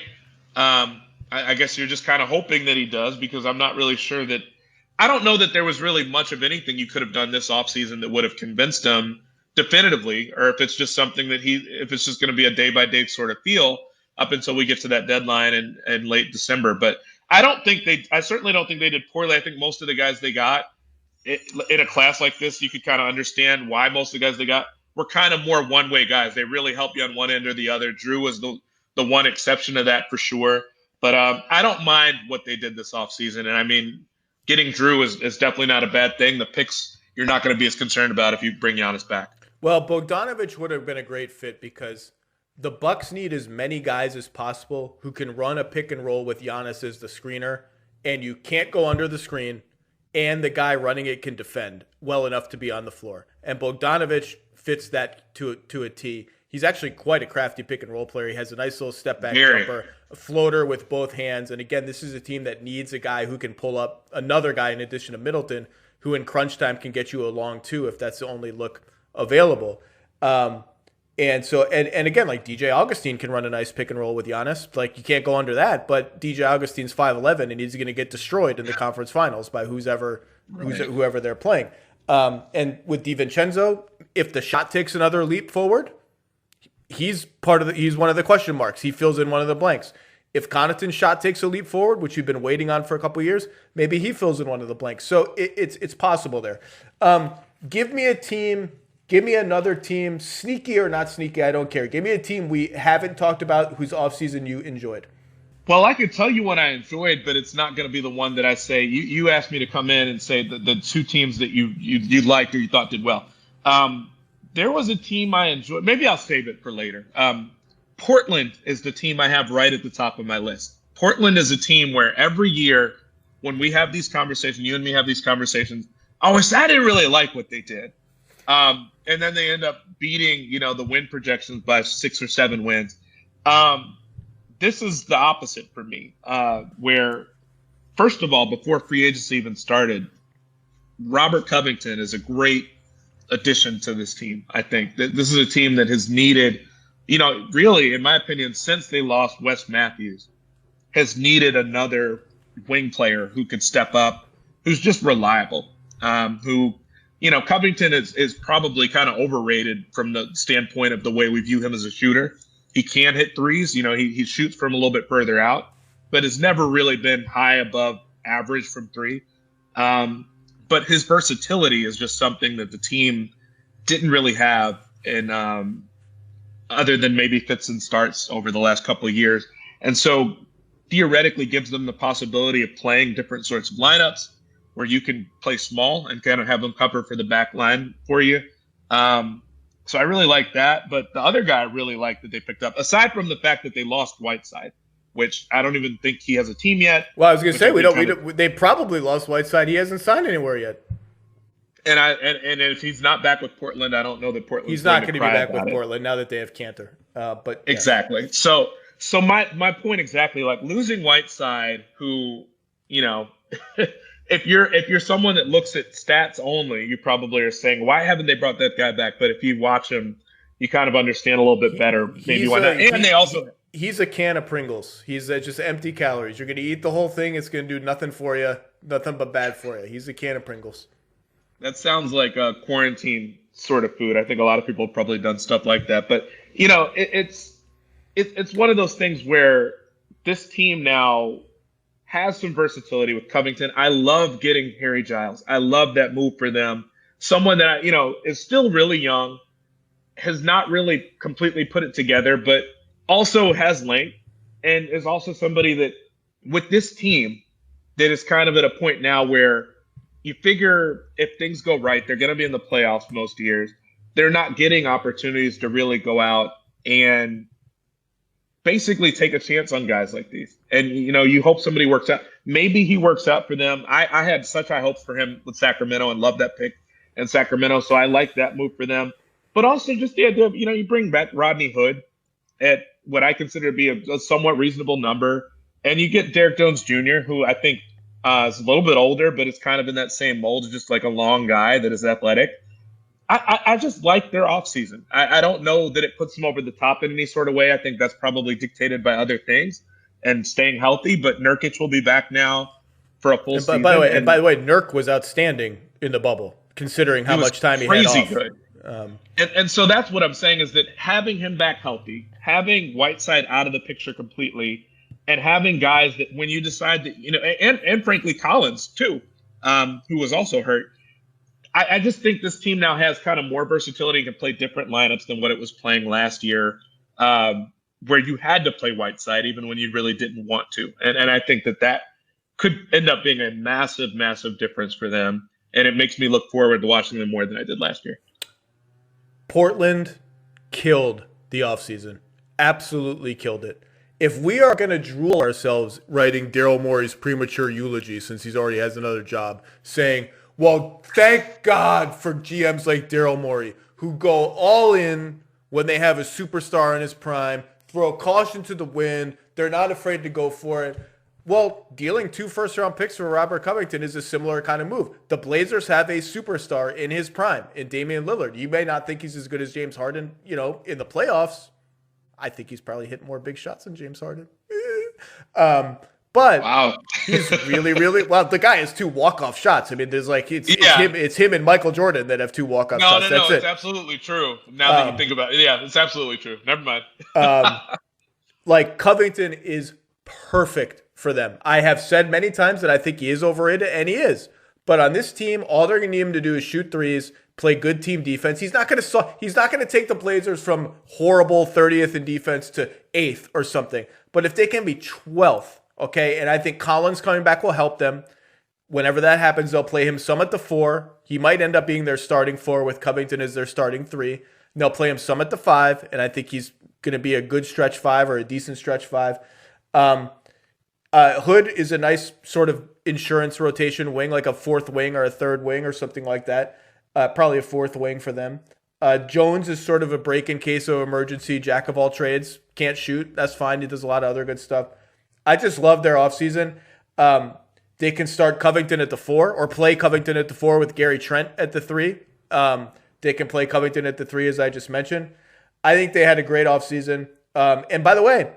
I guess you're just kind of hoping that he does, because I'm not really sure that – I don't know that there was really much of anything you could have done this offseason that would have convinced him definitively, or if it's just something that if it's just going to be a day-by-day sort of feel up until we get to that deadline in late December. But I certainly don't think they did poorly. I think most of the guys they got in a class like this, you could kind of understand why most of the guys they got were kind of more one-way guys. They really help you on one end or the other. Drew was the one exception to that for sure. But I don't mind what they did this offseason. And I mean, getting Drew is definitely not a bad thing. The picks, you're not going to be as concerned about if you bring Giannis back. Well, Bogdanovich would have been a great fit because the Bucks need as many guys as possible who can run a pick and roll with Giannis as the screener, and you can't go under the screen, and the guy running it can defend well enough to be on the floor. And Bogdanovich fits that to a T. He's actually quite a crafty pick and roll player. He has a nice little step back jumper, a floater with both hands. And again, this is a team that needs a guy who can pull up another guy in addition to Middleton, who in crunch time can get you a long 2 if that's the only look available. And again, like DJ Augustine can run a nice pick and roll with Giannis. Like, you can't go under that, but DJ Augustine's 5'11", and he's going to get destroyed in the conference finals by whoever they're playing. And with DiVincenzo, if the shot takes another leap forward, he's one of the question marks. He fills in one of the blanks. If Connaughton's shot takes a leap forward, which you've been waiting on for a couple of years, maybe he fills in one of the blanks. So it's possible there. Give me a team Give me another team, sneaky or not sneaky, I don't care. Give me a team we haven't talked about whose offseason you enjoyed. Well, I could tell you one I enjoyed, but it's not going to be the one that I say. You asked me to come in and say the two teams that you liked or you thought did well. There was a team I enjoyed. Maybe I'll save it for later. Portland is the team I have right at the top of my list. Portland is a team where every year when we have these conversations, you and me have these conversations, I didn't really like what they did. And then they end up beating, the win projections by 6 or 7 wins. This is the opposite for me, where, first of all, before free agency even started, Robert Covington is a great addition to this team. I think that this is a team that has needed, really, in my opinion, since they lost Wes Matthews, has needed another wing player who could step up, who's just reliable, Covington is probably kind of overrated from the standpoint of the way we view him as a shooter. He can hit threes. He shoots from a little bit further out, but has never really been high above average from three. But his versatility is just something that the team didn't really have, other than maybe fits and starts over the last couple of years. And so theoretically gives them the possibility of playing different sorts of lineups where you can play small and kind of have them cover for the back line for you. So I really like that. But the other guy I really like that they picked up, aside from the fact that they lost Whiteside, which I don't even think he has a team yet. Well, I was going to say, they probably lost Whiteside. He hasn't signed anywhere yet. And if he's not back with Portland, I don't know that Portland. He's not going to be back with Portland now that they have Cantor. But yeah. Exactly. So my point exactly, like losing Whiteside, who, if you're someone that looks at stats only, you probably are saying, why haven't they brought that guy back? But if you watch him, you kind of understand a little bit better maybe why not. And he's a can of Pringles. He's just empty calories. You're going to eat the whole thing. It's going to do nothing for you, nothing but bad for you. He's a can of Pringles. That sounds like a quarantine sort of food. I think a lot of people have probably done stuff like that. But, it's one of those things where this team now has some versatility with Covington. I love getting Harry Giles. I love that move for them. Someone that, is still really young, has not really completely put it together, but also has length and is also somebody that with this team that is kind of at a point now where you figure if things go right, they're going to be in the playoffs most years. They're not getting opportunities to really go out and basically take a chance on guys like these. And, you hope somebody works out. Maybe he works out for them. I had such high hopes for him with Sacramento and love that pick in Sacramento. So I like that move for them. But also just the idea of, you bring back Rodney Hood at what I consider to be a somewhat reasonable number. And you get Derek Jones Jr., who I think is a little bit older, but is kind of in that same mold, just like a long guy that is athletic. I just like their offseason. I don't know that it puts them over the top in any sort of way. I think that's probably dictated by other things and staying healthy. But Nurkic will be back now for a full season. By the way, Nurk was outstanding in the bubble, considering how much time he had off. Crazy good. And so that's what I'm saying is that having him back healthy, having Whiteside out of the picture completely, and having guys that when you decide that, and frankly Collins too, who was also hurt, I just think this team now has kind of more versatility and can play different lineups than what it was playing last year, where you had to play Whiteside even when you really didn't want to. And I think that could end up being a massive, massive difference for them. And it makes me look forward to watching them more than I did last year. Portland killed the offseason. Absolutely killed it. If we are going to drool ourselves writing Daryl Morey's premature eulogy since he already has another job, saying, well, thank God for GMs like Daryl Morey who go all in when they have a superstar in his prime, throw caution to the wind, they're not afraid to go for it. Well, dealing 2 first-round picks for Robert Covington is a similar kind of move. The Blazers have a superstar in his prime, in Damian Lillard. You may not think he's as good as James Harden, in the playoffs. I think he's probably hit more big shots than James Harden. But wow. He's really, really well. The guy has 2 walk-off shots. I mean, there's it's him and Michael Jordan that have 2 walk-off shots. No, it's absolutely true. Now that you think about it, yeah, it's absolutely true. Never mind. Covington is perfect for them. I have said many times that I think he is overrated, and he is. But on this team, all they're going to need him to do is shoot threes, play good team defense. He's not going to take the Blazers from horrible 30th in defense to 8th or something. But if they can be 12th, okay, and I think Collins coming back will help them. Whenever that happens, they'll play him some at the 4. He might end up being their starting 4 with Covington as their starting 3. And they'll play him some at the 5, and I think he's going to be a good stretch 5 or a decent stretch 5. Hood is a nice sort of insurance rotation wing, like a 4th wing or a 3rd wing or something like that. Probably a 4th wing for them. Jones is sort of a break in case of emergency, jack of all trades. Can't shoot. That's fine. He does a lot of other good stuff. I just love their offseason. They can start Covington at the 4 or play Covington at the 4 with Gary Trent at the 3. They can play Covington at the 3, as I just mentioned. I think they had a great offseason. And by the way,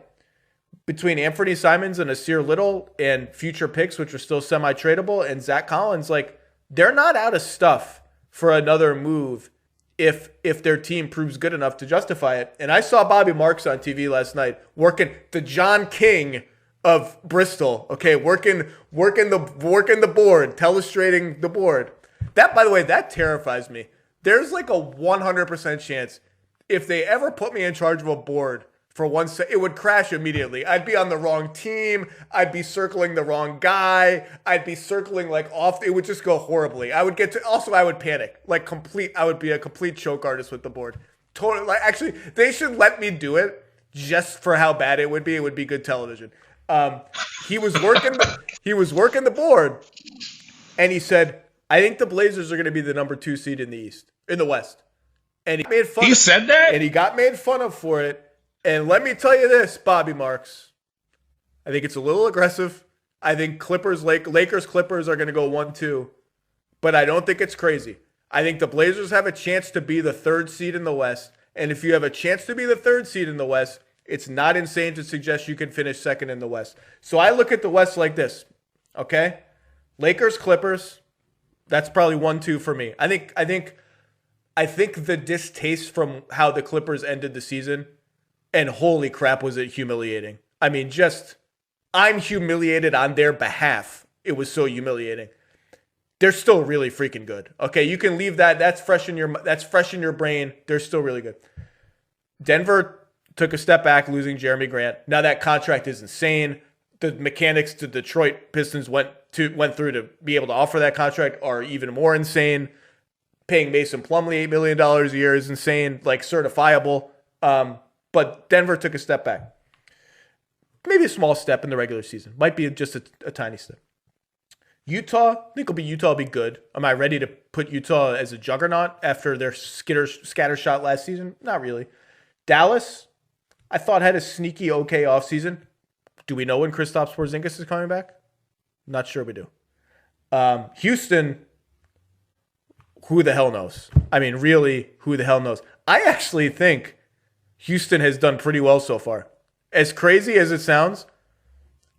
between Anthony Simons and Asir Little and future picks, which are still semi-tradable, and Zach Collins, like, they're not out of stuff for another move if their team proves good enough to justify it. And I saw Bobby Marks on TV last night working the John King of Bristol, okay, working the board, telestrating the board. That, by the way, that terrifies me. There's like a 100% chance if they ever put me in charge of a board for it would crash immediately. I'd be on the wrong team. I'd be circling the wrong guy. I'd be circling like off. It would just go horribly. I would panic. I would be a complete choke artist with the board. Totally. Like, actually, they should let me do it just for how bad it would be. It would be good television. He was working the board, and he said, I think the Blazers are going to be the number 2 seed in the West. And he said that? And he got made fun of for it. And let me tell you this, Bobby Marks. I think it's a little aggressive. I think Lakers Clippers are going to go 1-2. But I don't think it's crazy. I think the Blazers have a chance to be the 3rd seed in the West. And if you have a chance to be the 3rd seed in the West, it's not insane to suggest you can finish 2nd in the West. So I look at the West like this, okay? Lakers Clippers, that's probably 1-2 for me. I think the distaste from how the Clippers ended the season, and holy crap, was it humiliating. I mean, I'm humiliated on their behalf. It was so humiliating. They're still really freaking good. Okay, you can leave that. That's fresh in your brain. They're still really good. Denver took a step back, losing Jeremy Grant. Now that contract is insane. The mechanics the Detroit Pistons went through to be able to offer that contract are even more insane. Paying Mason Plumlee $8 million a year is insane, like certifiable. But Denver took a step back. Maybe a small step in the regular season. Might be just a tiny step. Utah, I think Utah will be good. Am I ready to put Utah as a juggernaut after their scatter shot last season? Not really. Dallas, I thought had a sneaky okay offseason. Do we know when Kristaps Porzingis is coming back? Not sure we do. Houston, who the hell knows? I mean, really, who the hell knows? I actually think Houston has done pretty well so far. As crazy as it sounds,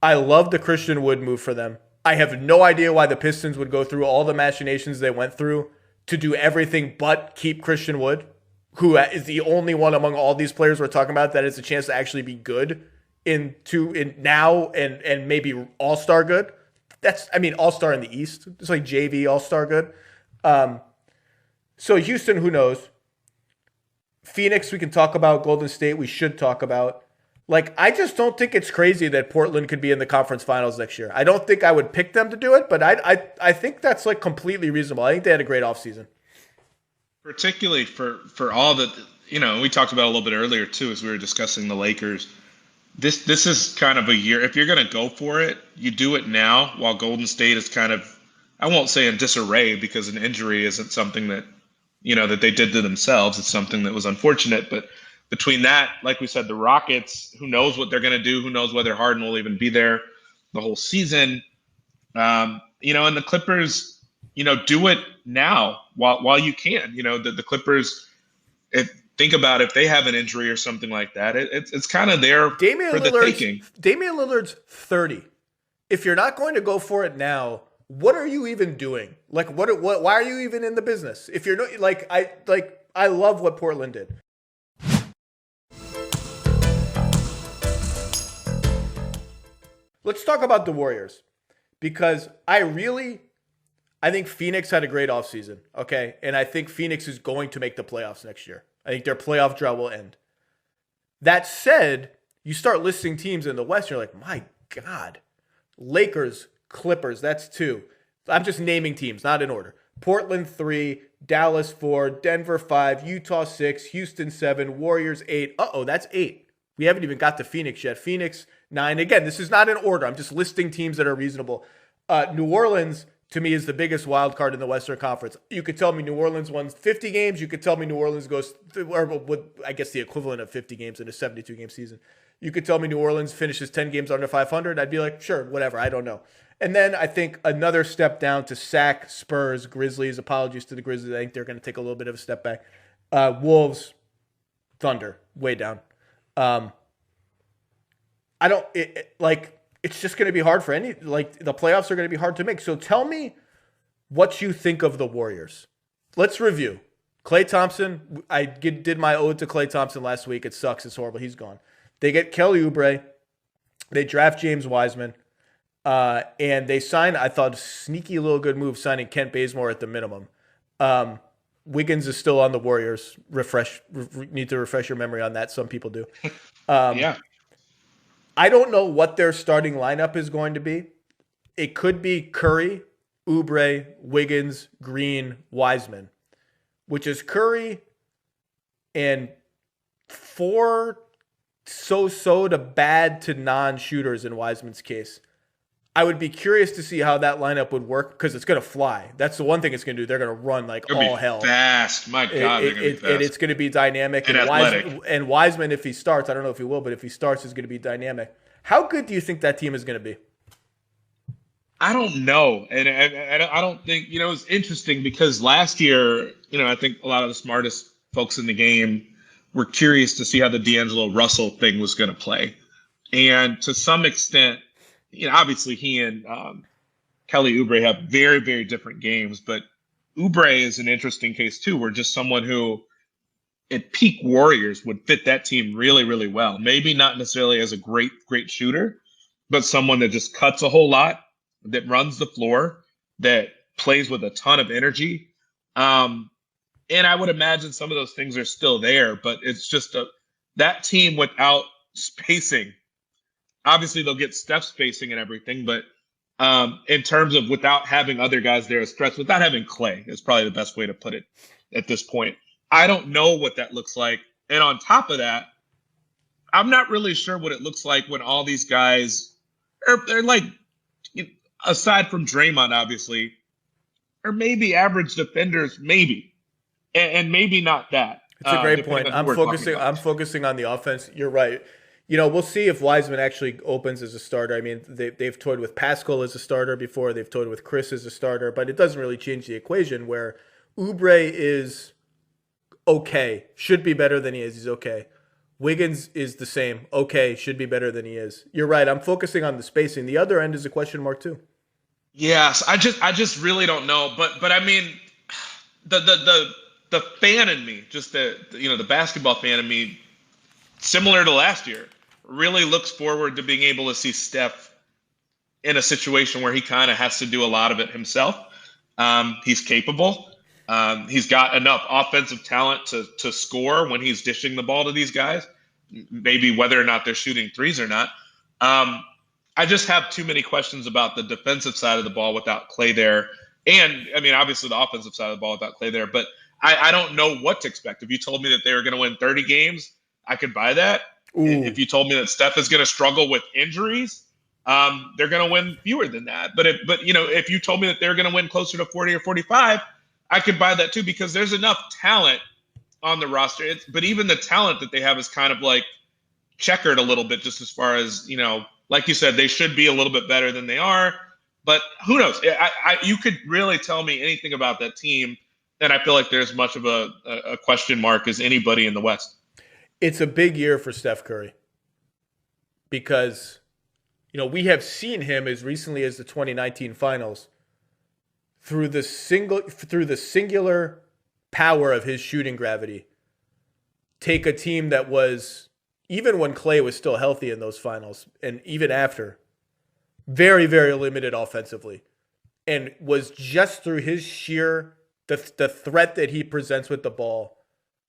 I love the Christian Wood move for them. I have no idea why the Pistons would go through all the machinations they went through to do everything but keep Christian Wood, who is the only one among all these players we're talking about that has a chance to actually be good in now and maybe all-star good. All-star in the East. It's like JV all-star good. So Houston, who knows? Phoenix, we can talk about. Golden State, we should talk about. Like, I just don't think it's crazy that Portland could be in the conference finals next year. I don't think I would pick them to do it, but I think that's like completely reasonable. I think they had a great offseason. Particularly for all that, we talked about a little bit earlier too, as we were discussing the Lakers. This is kind of a year. If you're going to go for it, you do it now while Golden State is kind of, I won't say in disarray because an injury isn't something that, that they did to themselves. It's something that was unfortunate, but between that, like we said, the Rockets, who knows what they're going to do? Who knows whether Harden will even be there the whole season? And the Clippers, do it now while you can. The Clippers, think about if they have an injury or something like that, it's kind of there for the taking. Damian Lillard's 30. If you're not going to go for it now, what are you even doing? Like, what? Why are you even in the business? If you're not I love what Portland did. Let's talk about the Warriors, because I really I think Phoenix had a great offseason, okay? And I think Phoenix is going to make the playoffs next year. I think their playoff drought will end. That said, you start listing teams in the West, you're like, my God. Lakers, Clippers, that's 2. I'm just naming teams, not in order. Portland 3, Dallas 4, Denver 5, Utah 6, Houston 7, Warriors 8. That's 8. We haven't even got to Phoenix yet. Phoenix 9. Again, this is not in order. I'm just listing teams that are reasonable. New Orleans, to me, is the biggest wild card in the Western Conference. You could tell me New Orleans won 50 games. You could tell me New Orleans goes, or what I guess the equivalent of 50 games in a 72-game season. You could tell me New Orleans finishes 10 games under 500. I'd be like, sure, whatever. I don't know. And then I think another step down to Sac, Spurs, Grizzlies. Apologies to the Grizzlies. I think they're going to take a little bit of a step back. Wolves, Thunder, way down. It's just going to be hard for the playoffs are going to be hard to make. So tell me what you think of the Warriors. Let's review. Klay Thompson, I did my ode to Klay Thompson last week. It sucks. It's horrible. He's gone. They get Kelly Oubre. They draft James Wiseman. And they sign, I thought, a sneaky little good move signing Kent Bazemore at the minimum. Wiggins is still on the Warriors. Need to refresh your memory on that. Some people do. Yeah. I don't know what their starting lineup is going to be. It could be Curry, Oubre, Wiggins, Green, Wiseman, which is Curry and 4 so-so to bad to non-shooters in Wiseman's case. I would be curious to see how that lineup would work because it's going to fly. That's the one thing it's going to do. They're going to run like all hell. Fast. My God, they're going to be fast. And it's going to be dynamic. And athletic. Wiseman, if he starts, I don't know if he will, but if he starts, is going to be dynamic. How good do you think that team is going to be? I don't know. And I don't think, it's interesting because last year, I think a lot of the smartest folks in the game were curious to see how the D'Angelo Russell thing was going to play. And to some extent, obviously he and Kelly Oubre have very, very different games, but Oubre is an interesting case too, where just someone who at peak Warriors would fit that team really, really well. Maybe not necessarily as a great, great shooter, but someone that just cuts a whole lot, that runs the floor, that plays with a ton of energy. And I would imagine some of those things are still there, but it's just that team without spacing. Obviously, they'll get Steph spacing and everything, but in terms of without having other guys there as threats, without having Klay is probably the best way to put it at this point. I don't know what that looks like. And on top of that, I'm not really sure what it looks like when all these guys they're like, aside from Draymond, obviously, or maybe average defenders, maybe, and maybe not that. It's a great point. I'm focusing on the offense. You're right. We'll see if Wiseman actually opens as a starter. I mean, they've toyed with Pascal as a starter before. They've toyed with Chris as a starter, but it doesn't really change the equation where Oubre is okay, should be better than he is. He's okay. Wiggins is the same. Okay, should be better than he is. You're right. I'm focusing on the spacing. The other end is a question mark too. Yes, I just really don't know. But I mean, the fan in me, just the basketball fan in me, similar to last year, really looks forward to being able to see Steph in a situation where he kind of has to do a lot of it himself. He's capable. He's got enough offensive talent to score when he's dishing the ball to these guys, maybe whether or not they're shooting threes or not. I just have too many questions about the defensive side of the ball without Klay there. And, I mean, obviously the offensive side of the ball without Klay there. But I don't know what to expect. If you told me that they were going to win 30 games, I could buy that. Ooh. If you told me that Steph is going to struggle with injuries, they're going to win fewer than that. But if you told me that they're going to win closer to 40 or 45, I could buy that too, because there's enough talent on the roster. But even the talent that they have is kind of like checkered a little bit, just as far as, like you said, they should be a little bit better than they are. But who knows? You could really tell me anything about that team, and I feel like there's much of a question mark as anybody in the West. It's a big year for Steph Curry because, we have seen him as recently as the 2019 finals through the singular power of his shooting gravity, take a team that was, even when Klay was still healthy in those finals, and even after, very, very limited offensively, and was just through his sheer the threat that he presents with the ball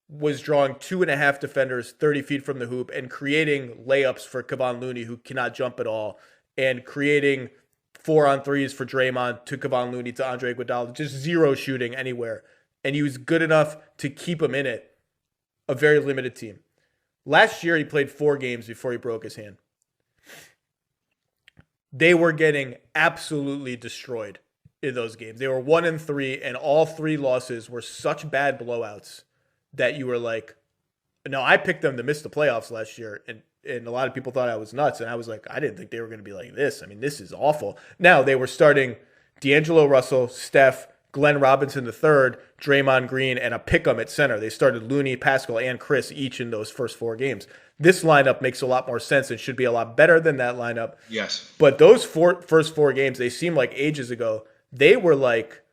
was drawing 2.5 defenders 30 feet from the hoop and creating layups for Kevon Looney, who cannot jump at all, and creating 4-on-3s for Draymond to Kevon Looney to Andre Iguodala, just zero shooting anywhere. And he was good enough to keep him in it, a very limited team. Last year, he played 4 games before he broke his hand. They were getting absolutely destroyed in those games. They were 1-3, and all 3 losses were such bad blowouts that you were like, no, I picked them to miss the playoffs last year, and a lot of people thought I was nuts, and I was like, I didn't think they were going to be like this. I mean, this is awful. Now, they were starting D'Angelo Russell, Steph, Glenn Robinson III, Draymond Green, and a pick'em at center. They started Looney, Pascal, and Chris each in those first 4 games. This lineup makes a lot more sense and should be a lot better than that lineup. Yes. But those first 4 games, they seem like ages ago. They were like,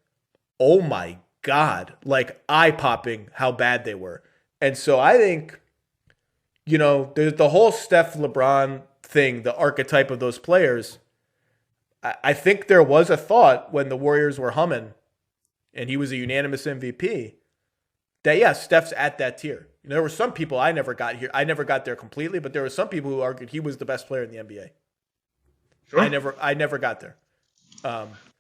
oh my God, like eye-popping how bad they were. And so I think, the whole Steph LeBron thing, the archetype of those players, I think there was a thought when the Warriors were humming and he was a unanimous MVP that, yeah, Steph's at that tier. There were some people I never got here. I never got there completely, but there were some people who argued he was the best player in the NBA. Sure. I never got there.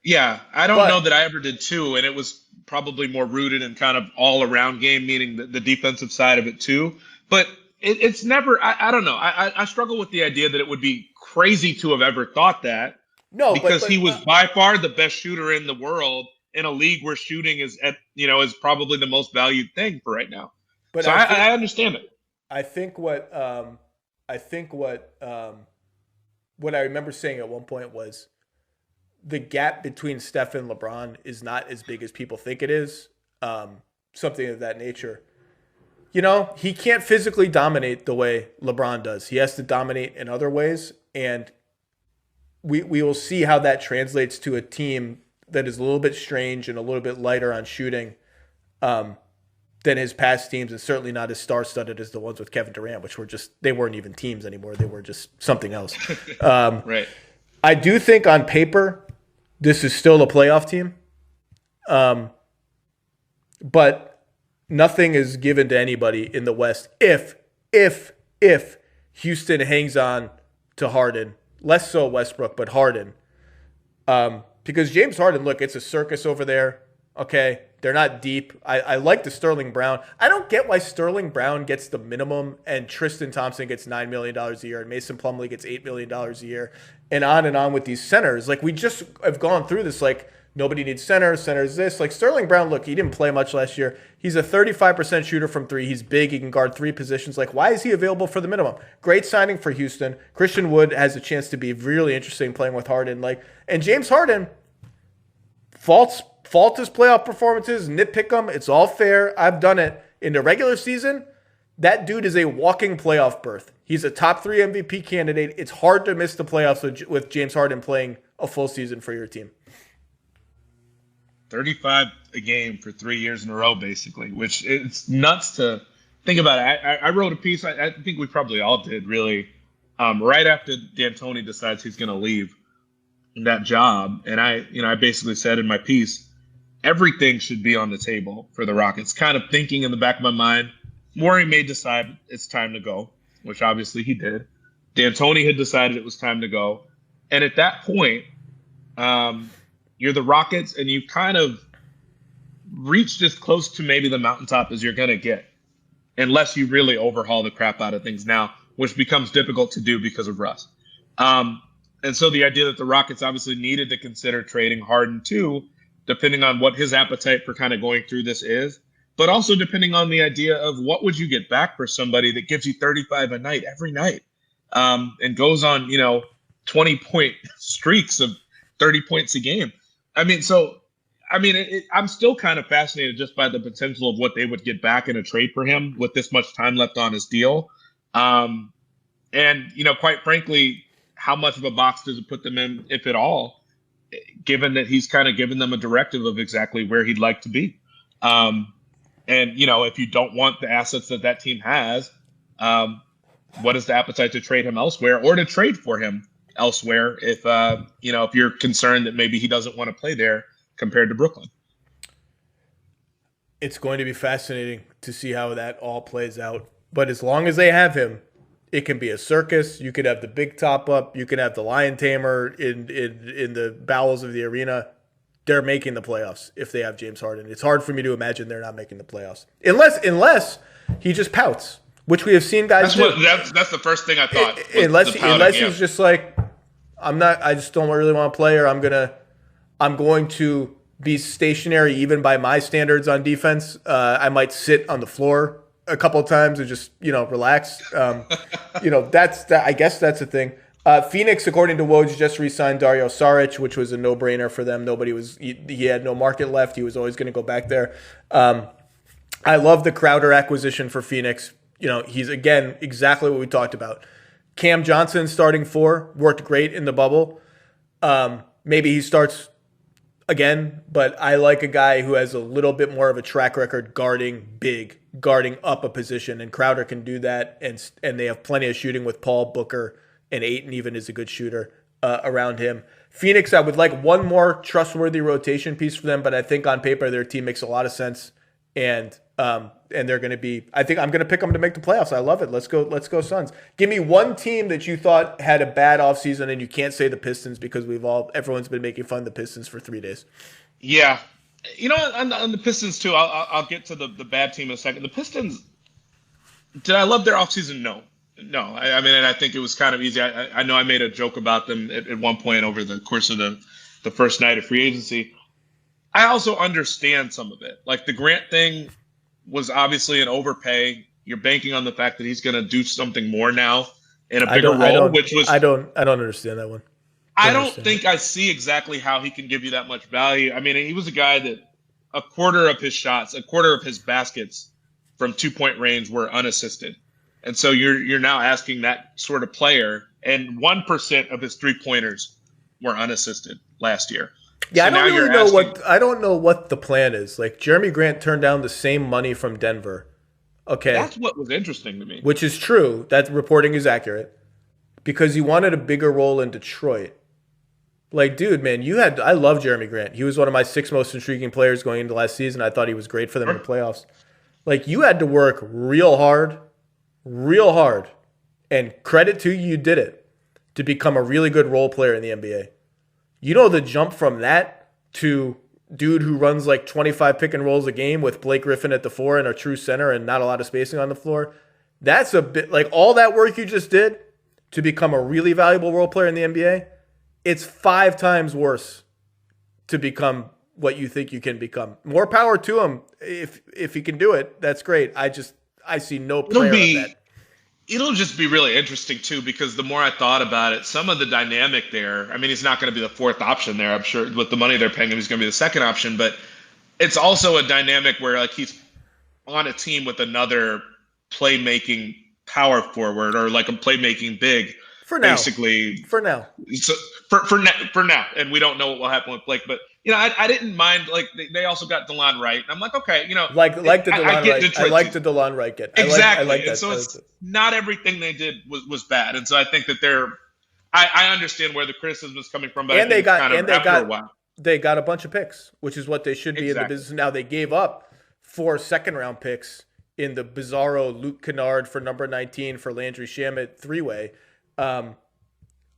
Yeah, I don't know that I ever did too, and it was probably more rooted in kind of all-around game, meaning the defensive side of it too. But it's never. I don't know. I struggle with the idea that it would be crazy to have ever thought that. No, because he was by far the best shooter in the world in a league where shooting is is probably the most valued thing for right now. But so I understand it. I think what I remember saying at one point was the gap between Steph and LeBron is not as big as people think it is. Something of that nature. He can't physically dominate the way LeBron does. He has to dominate in other ways, and we will see how that translates to a team that is a little bit strange and a little bit lighter on shooting than his past teams, and certainly not as star-studded as the ones with Kevin Durant, which were they weren't even teams anymore. They were just something else. Right. I do think on paper, this is still a playoff team. But nothing is given to anybody in the West if Houston hangs on to Harden. Less so Westbrook, but Harden. Because James Harden, look, it's a circus over there. Okay, they're not deep. I like the Sterling Brown. I don't get why Sterling Brown gets the minimum and Tristan Thompson gets $9 million a year and Mason Plumlee gets $8 million a year and on with these centers. Like, we just have gone through this, like, nobody needs centers. Centers this. Like, Sterling Brown, look, he didn't play much last year. He's a 35% shooter from 3. He's big. He can guard 3 positions. Like, why is he available for the minimum? Great signing for Houston. Christian Wood has a chance to be really interesting playing with Harden. And James Harden, fault his playoff performances, nitpick them. It's all fair. I've done it. In the regular season, that dude is a walking playoff berth. He's a top 3 MVP candidate. It's hard to miss the playoffs with James Harden playing a full season for your team. 35 a game for 3 years in a row, basically, which it's nuts to think about. I wrote a piece, I think we probably all did, really, right after D'Antoni decides he's going to leave that job. And I basically said in my piece, everything should be on the table for the Rockets. Kind of thinking in the back of my mind, Morey may decide it's time to go, which obviously he did. D'Antoni had decided it was time to go. And at that point, you're the Rockets, and you kind of reached as close to maybe the mountaintop as you're going to get, unless you really overhaul the crap out of things now, which becomes difficult to do because of Russ. And so the idea that the Rockets obviously needed to consider trading Harden too, depending on what his appetite for kind of going through this is, but also depending on the idea of what would you get back for somebody that gives you 35 a night every night, and goes on, 20-point streaks of 30 points a game. I'm still kind of fascinated just by the potential of what they would get back in a trade for him with this much time left on his deal. And, quite frankly, how much of a box does it put them in, if at all, given that he's kind of given them a directive of exactly where he'd like to be. And, if you don't want the assets that team has, what is the appetite to trade him elsewhere or to trade for him elsewhere if if you're concerned that maybe he doesn't want to play there compared to Brooklyn. It's going to be fascinating to see how that all plays out. But as long as they have him, it can be a circus. You could have the big top up. You can have the lion tamer in the bowels of the arena. They're making the playoffs if they have James Harden. It's hard for me to imagine they're not making the playoffs unless he just pouts, which we have seen guys do. That's the first thing I thought. Unless he's just like, I just don't really want to play, or I'm going to be stationary even by my standards on defense. I might sit on the floor a couple of times and just, relax. I guess that's a thing. Phoenix, according to Woj, just re-signed Dario Saric, which was a no-brainer for them. He had no market left. He was always going to go back there. I love the Crowder acquisition for Phoenix. He's, again, exactly what we talked about. Cam Johnson starting 4 worked great in the bubble. Maybe he starts again, but I like a guy who has a little bit more of a track record guarding up a position, and Crowder can do that, and they have plenty of shooting with Paul, Booker, and Ayton even is a good shooter around him. Phoenix, I would like one more trustworthy rotation piece for them, but I think on paper their team makes a lot of sense, and they're going to be. I think I'm going to pick them to make the playoffs. I love it. Let's go Suns. Give me one team that you thought had a bad offseason, and you can't say the Pistons because everyone's been making fun of the Pistons for 3 days. Yeah, on the Pistons too. I'll get to the bad team in a second. The Pistons. Did I love their offseason? No. I mean, and I think it was kind of easy. I know I made a joke about them at one point over the course of the first night of free agency. I also understand some of it. Like the Grant thing was obviously an overpay. You're banking on the fact that he's going to do something more now in a bigger role, which was. I don't understand that one. I don't think I see exactly how he can give you that much value. I mean, he was a guy that a quarter of his baskets from 2-point range were unassisted. And so you're now asking that sort of player, and 1% of his 3-pointers were unassisted last year. Yeah, so I don't really know I don't know what the plan is. Like Jeremy Grant turned down the same money from Denver. Okay. That's what was interesting to me. Which is true. That reporting is accurate. Because he wanted a bigger role in Detroit. Like, dude, man, I love Jeremy Grant. He was one of my 6 most intriguing players going into last season. I thought he was great for them in the playoffs. Like, you had to work real hard, and credit to you did it, to become a really good role player in the NBA. The jump from that to dude who runs like 25 pick and rolls a game with Blake Griffin at the 4 and a true center and not a lot of spacing on the floor, that's a bit like all that work you just did to become a really valuable role player in the NBA. It's 5 times worse to become what you think you can become. More power to him. If he can do it, that's great. I see no prayer of that. It'll just be really interesting, too, because the more I thought about it, some of the dynamic there, I mean, he's not going to be the 4th option there. I'm sure with the money they're paying him, he's going to be the 2nd option. But it's also a dynamic where like he's on a team with another playmaking power forward or like a playmaking big. For now. Basically. For now. So for now. And we don't know what will happen with Blake. But, I didn't mind. Like, they also got DeLon Wright. And I'm like, okay, Like the DeLon Wright. I like the DeLon Wright get. Exactly. I like that. And so it's not everything they did was bad. And so I think that I understand where the criticism is coming from. But I think after a while. They got a bunch of picks, which is what they should be in the business. Now they gave up 4 second-round picks in the bizarro Luke Kennard for number 19 for Landry Shamet 3-way.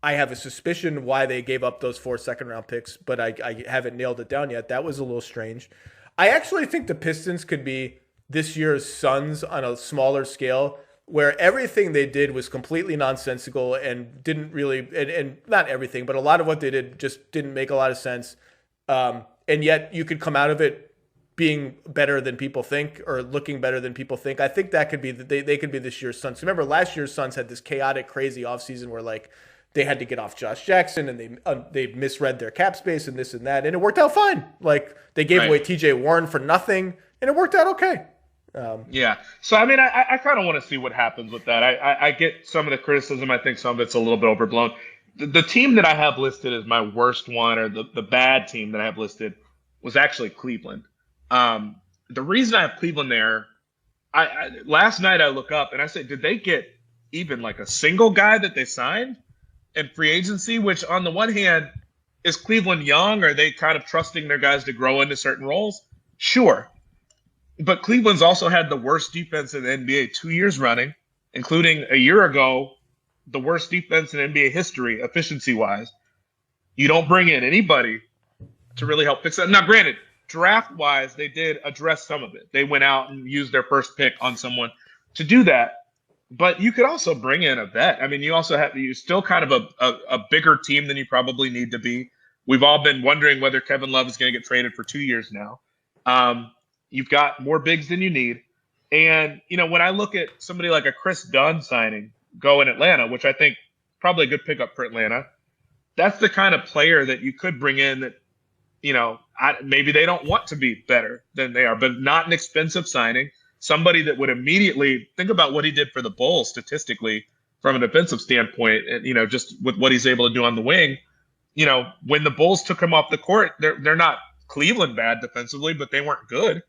I have a suspicion why they gave up those 4 second-round picks, but I haven't nailed it down yet. That was a little strange. I actually think the Pistons could be this year's Suns on a smaller scale, where everything they did was completely nonsensical and didn't really, and not everything, but a lot of what they did just didn't make a lot of sense. And yet you could come out of it being better than people think or looking better than people think. I think that could be, they could be this year's Suns. Remember, last year's Suns had this chaotic, crazy offseason where like they had to get off Josh Jackson and they misread their cap space and this and that. And it worked out fine. Like they gave away TJ Warren for nothing and it worked out okay. Yeah. So, I mean, I kind of want to see what happens with that. I get some of the criticism. I think some of it's a little bit overblown. The team that I have listed as my worst one, or the bad team that I have listed, was actually Cleveland. The reason I have Cleveland there, last night I look up and I said, did they get even like a single guy that they signed? in free agency, which on the one hand, is Cleveland young? Are they kind of trusting their guys to grow into certain roles? Sure. But Cleveland's also had the worst defense in the NBA 2 years running, including a year ago, the worst defense in NBA history, efficiency-wise. You don't bring in anybody to really help fix that. Now, granted, draft-wise, they did address some of it. They went out and used their first pick on someone to do that. But you could also bring in a vet. I mean, you're still kind of a bigger team than you probably need to be. We've all been wondering whether Kevin Love is going to get traded for 2 years now. You've got more bigs than you need. And, when I look at somebody like a Chris Dunn signing go in Atlanta, which I think probably a good pickup for Atlanta, that's the kind of player that you could bring in that, maybe they don't want to be better than they are, but not an expensive signing. Somebody that would immediately think about what he did for the Bulls statistically from a defensive standpoint, and just with what he's able to do on the wing. When the Bulls took him off the court, they're not Cleveland bad defensively, but they weren't good.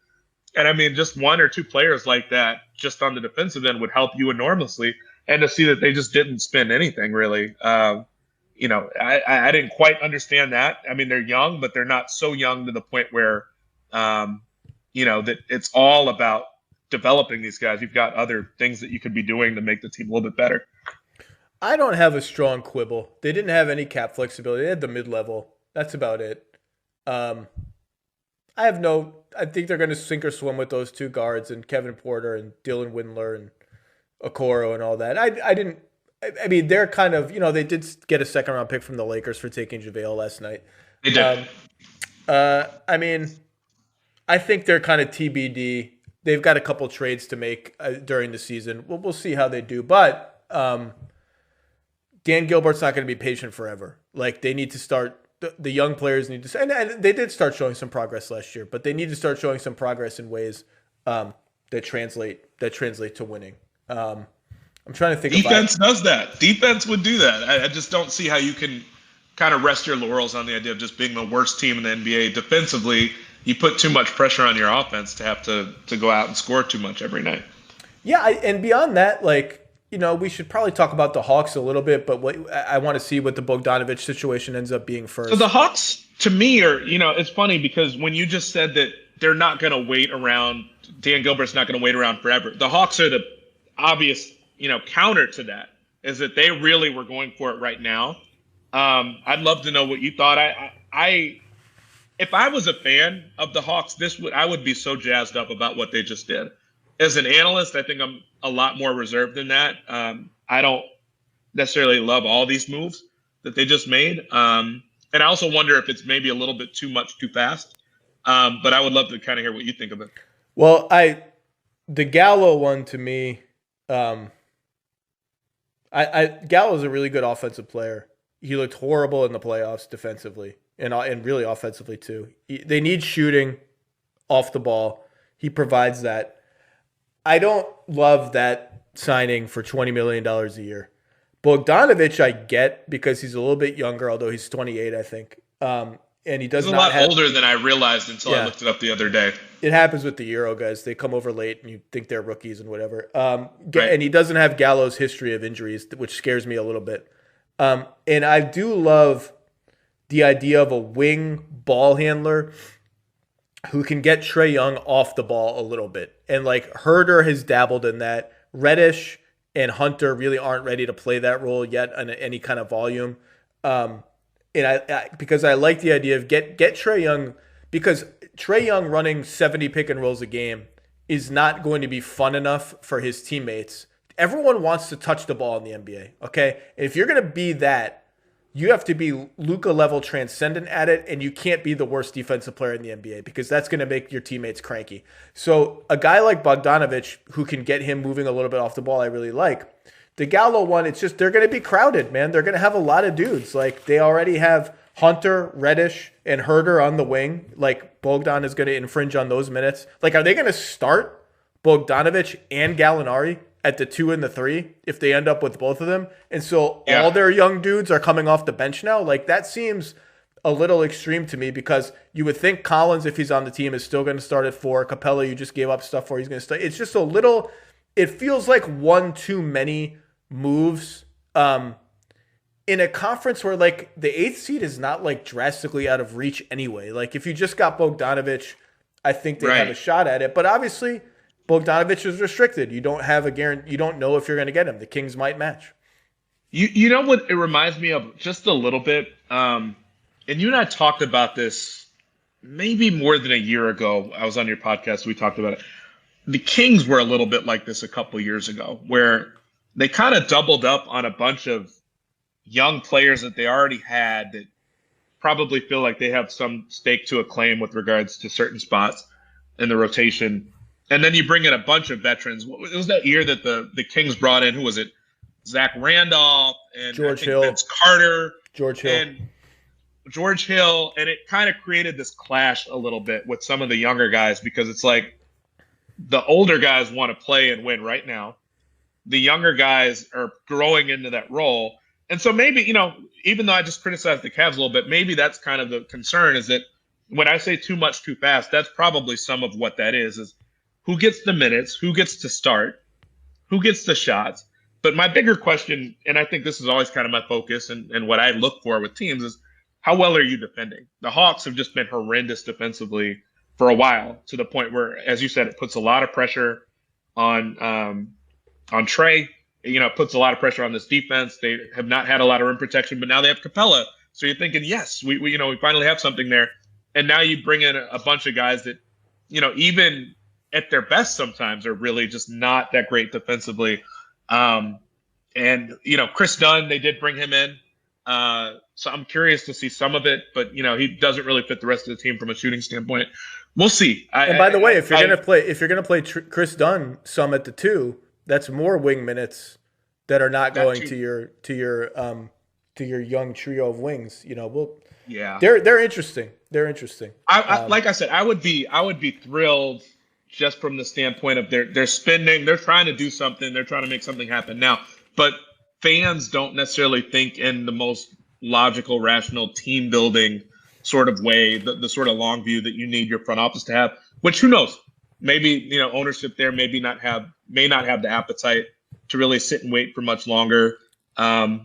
And I mean, just one or two players like that, just on the defensive end, would help you enormously. And to see that they just didn't spend anything really, I didn't quite understand that. I mean, they're young, but they're not so young to the point where, that it's all about developing these guys. You've got other things that you could be doing to make the team a little bit better. I don't have a strong quibble. They didn't have any cap flexibility. They had the mid-level. That's about it. I think they're going to sink or swim with those two guards and Kevin Porter and Dylan Windler and Okoro and all that. I mean, they're kind of, they did get a second round pick from the Lakers for taking JaVale last night. They did. I mean, I think they're kind of TBD. They've got a couple trades to make during the season. We'll see how they do. But Dan Gilbert's not going to be patient forever. Like, they need to start. The young players need to, and they did start showing some progress last year, but they need to start showing some progress in ways that translate to winning. I'm trying to think. Defense does that. Defense would do that. I just don't see how you can kind of rest your laurels on the idea of just being the worst team in the NBA defensively. You put too much pressure on your offense to have to go out and score too much every night. Yeah, and beyond that, we should probably talk about the Hawks a little bit, but I want to see what the Bogdanovich situation ends up being first. So the Hawks, to me, are, it's funny because when you just said that they're not going to wait around, Dan Gilbert's not going to wait around forever. The Hawks are the obvious, counter to that, is that they really were going for it right now. I'd love to know what you thought. If I was a fan of the Hawks, I would be so jazzed up about what they just did. As an analyst, I think I'm a lot more reserved than that. I don't necessarily love all these moves that they just made. And I also wonder if it's maybe a little bit too much too fast. But I would love to kind of hear what you think of it. Well, the Gallo one to me, Gallo's a really good offensive player. He looked horrible in the playoffs defensively and really offensively too. They need shooting off the ball. He provides that. I don't love that signing for $20 million a year. Bogdanovich I get because he's a little bit younger, although he's 28, I think. And he does he's not a lot older than I realized until I looked it up the other day. It happens with the Euro guys. They come over late and you think they're rookies and whatever. Right. And he doesn't have Gallo's history of injuries, which scares me a little bit. And I do love the idea of a wing ball handler who can get Trae Young off the ball a little bit. And Herder has dabbled in that. Reddish and Hunter really aren't ready to play that role yet on any kind of volume. And because I like the idea of get Trae Young, because Trae Young running 70 pick and rolls a game is not going to be fun enough for his teammates. Everyone wants to touch the ball in the NBA, okay? And if you're going to be that, you have to be Luka level transcendent at it, and you can't be the worst defensive player in the NBA because that's going to make your teammates cranky. So a guy like Bogdanovich who can get him moving a little bit off the ball, I really like. The Gallo one, it's just they're going to be crowded, man. They're going to have a lot of dudes. They already have Hunter, Reddish, and Herder on the wing. Bogdan is going to infringe on those minutes. Are they going to start Bogdanovich and Gallinari at the 2 and the 3 if they end up with both of them? And so all their young dudes are coming off the bench now. That seems a little extreme to me because you would think Collins, if he's on the team, is still going to start at 4. Capella, you just gave up stuff for. He's going to start. It's just a little – it feels like one too many moves in a conference where like the 8th seed is not like drastically out of reach anyway. Like if you just got Bogdanovic, I think they have a shot at it. But obviously, Bogdanovic is restricted. You don't have a guarantee. You don't know if you're going to get him. The Kings might match. You know what it reminds me of just a little bit? And you and I talked about this maybe more than a year ago. I was on your podcast. We talked about it. The Kings were a little bit like this a couple years ago, where they kind of doubled up on a bunch of young players that they already had that probably feel like they have some stake to a claim with regards to certain spots in the rotation. And then you bring in a bunch of veterans. It was that year that the Kings brought in, who was it? Zach Randolph and George Hill. Vince Carter. George Hill. And George Hill. And it kind of created this clash a little bit with some of the younger guys, because it's like the older guys want to play and win right now. The younger guys are growing into that role. And so maybe, even though I just criticized the Cavs a little bit, maybe that's kind of the concern, is that when I say too much too fast, that's probably some of what that is who gets the minutes, who gets to start, who gets the shots. But my bigger question, and I think this is always kind of my focus and what I look for with teams, is how well are you defending? The Hawks have just been horrendous defensively for a while, to the point where, as you said, it puts a lot of pressure on Trey. It puts a lot of pressure on this defense. They have not had a lot of rim protection, but now they have Capella. So you're thinking, yes, we finally have something there. And now you bring in a bunch of guys that, even at their best sometimes are really just not that great defensively. Chris Dunn, they did bring him in. So I'm curious to see some of it, but he doesn't really fit the rest of the team from a shooting standpoint. We'll see. And by the way, if you're going to play Chris Dunn some at the 2, that's more wing minutes that are not going to your young trio of wings. They're interesting. They're interesting. Like I said, I would be thrilled just from the standpoint of they're spending, they're trying to do something, they're trying to make something happen now. But fans don't necessarily think in the most logical, rational team building sort of way, the sort of long view that you need your front office to have. Which, who knows? Maybe ownership there may not have the appetite to really sit and wait for much longer. Who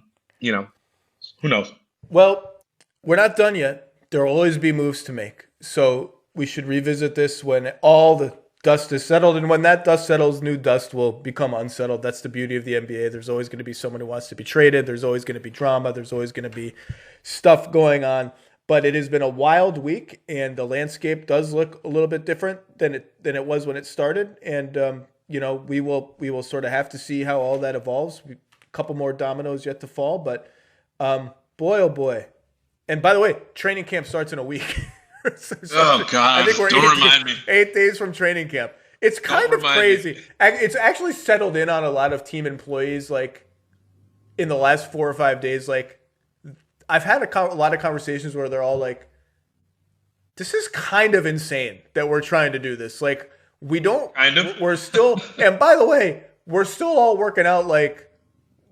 knows? Well, we're not done yet. There will always be moves to make. So we should revisit this when all the dust is settled. And when that dust settles, new dust will become unsettled. That's the beauty of the NBA. There's always going to be someone who wants to be traded. There's always going to be drama. There's always going to be stuff going on. But it has been a wild week, and the landscape does look a little bit different than it was when it started. And we will sort of have to see how all that evolves. A couple more dominoes yet to fall, but boy, oh boy! And by the way, training camp starts in a week. Oh God! I think we're 8 days from training camp. It's kind of crazy. It's actually settled in on a lot of team employees. Like in the last 4 or 5 days, like. I've had a lot of conversations where they're all like, this is kind of insane that we're trying to do this. Like, we're still, and by the way, we're still all working out like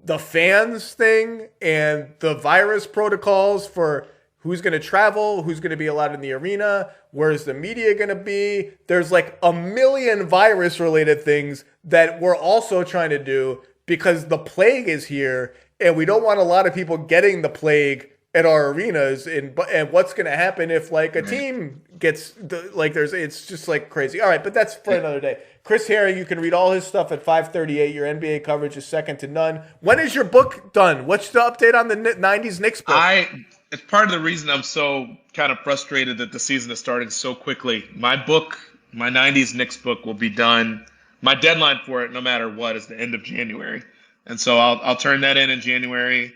the fans thing and the virus protocols for who's going to travel, who's going to be allowed in the arena, where's the media going to be. There's like a million virus related things that we're also trying to do because the plague is here. And we don't want a lot of people getting the plague at our arenas. And what's going to happen if like a team gets it's just like crazy. All right, but that's for another day. Chris Herring, you can read all his stuff at 538. Your NBA coverage is second to none. When is your book done? What's the update on the 90s Knicks book? It's part of the reason I'm so kind of frustrated that the season is starting so quickly. My book, my 90s Knicks book will be done. My deadline for it, no matter what, is the end of January. And so I'll turn that in January,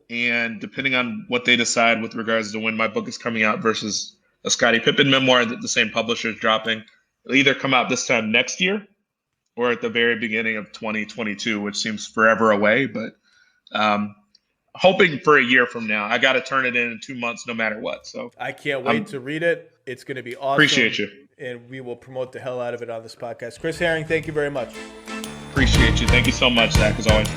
and depending on what they decide with regards to when my book is coming out versus a Scottie Pippen memoir that the same publisher is dropping, it'll either come out this time next year or at the very beginning of 2022, which seems forever away. But hoping for a year from now. I got to turn it in 2 months no matter what. So I can't wait to read it. It's going to be awesome. Appreciate you. And we will promote the hell out of it on this podcast. Chris Herring, thank you very much. Appreciate you. Thank you so much, Zach, as always.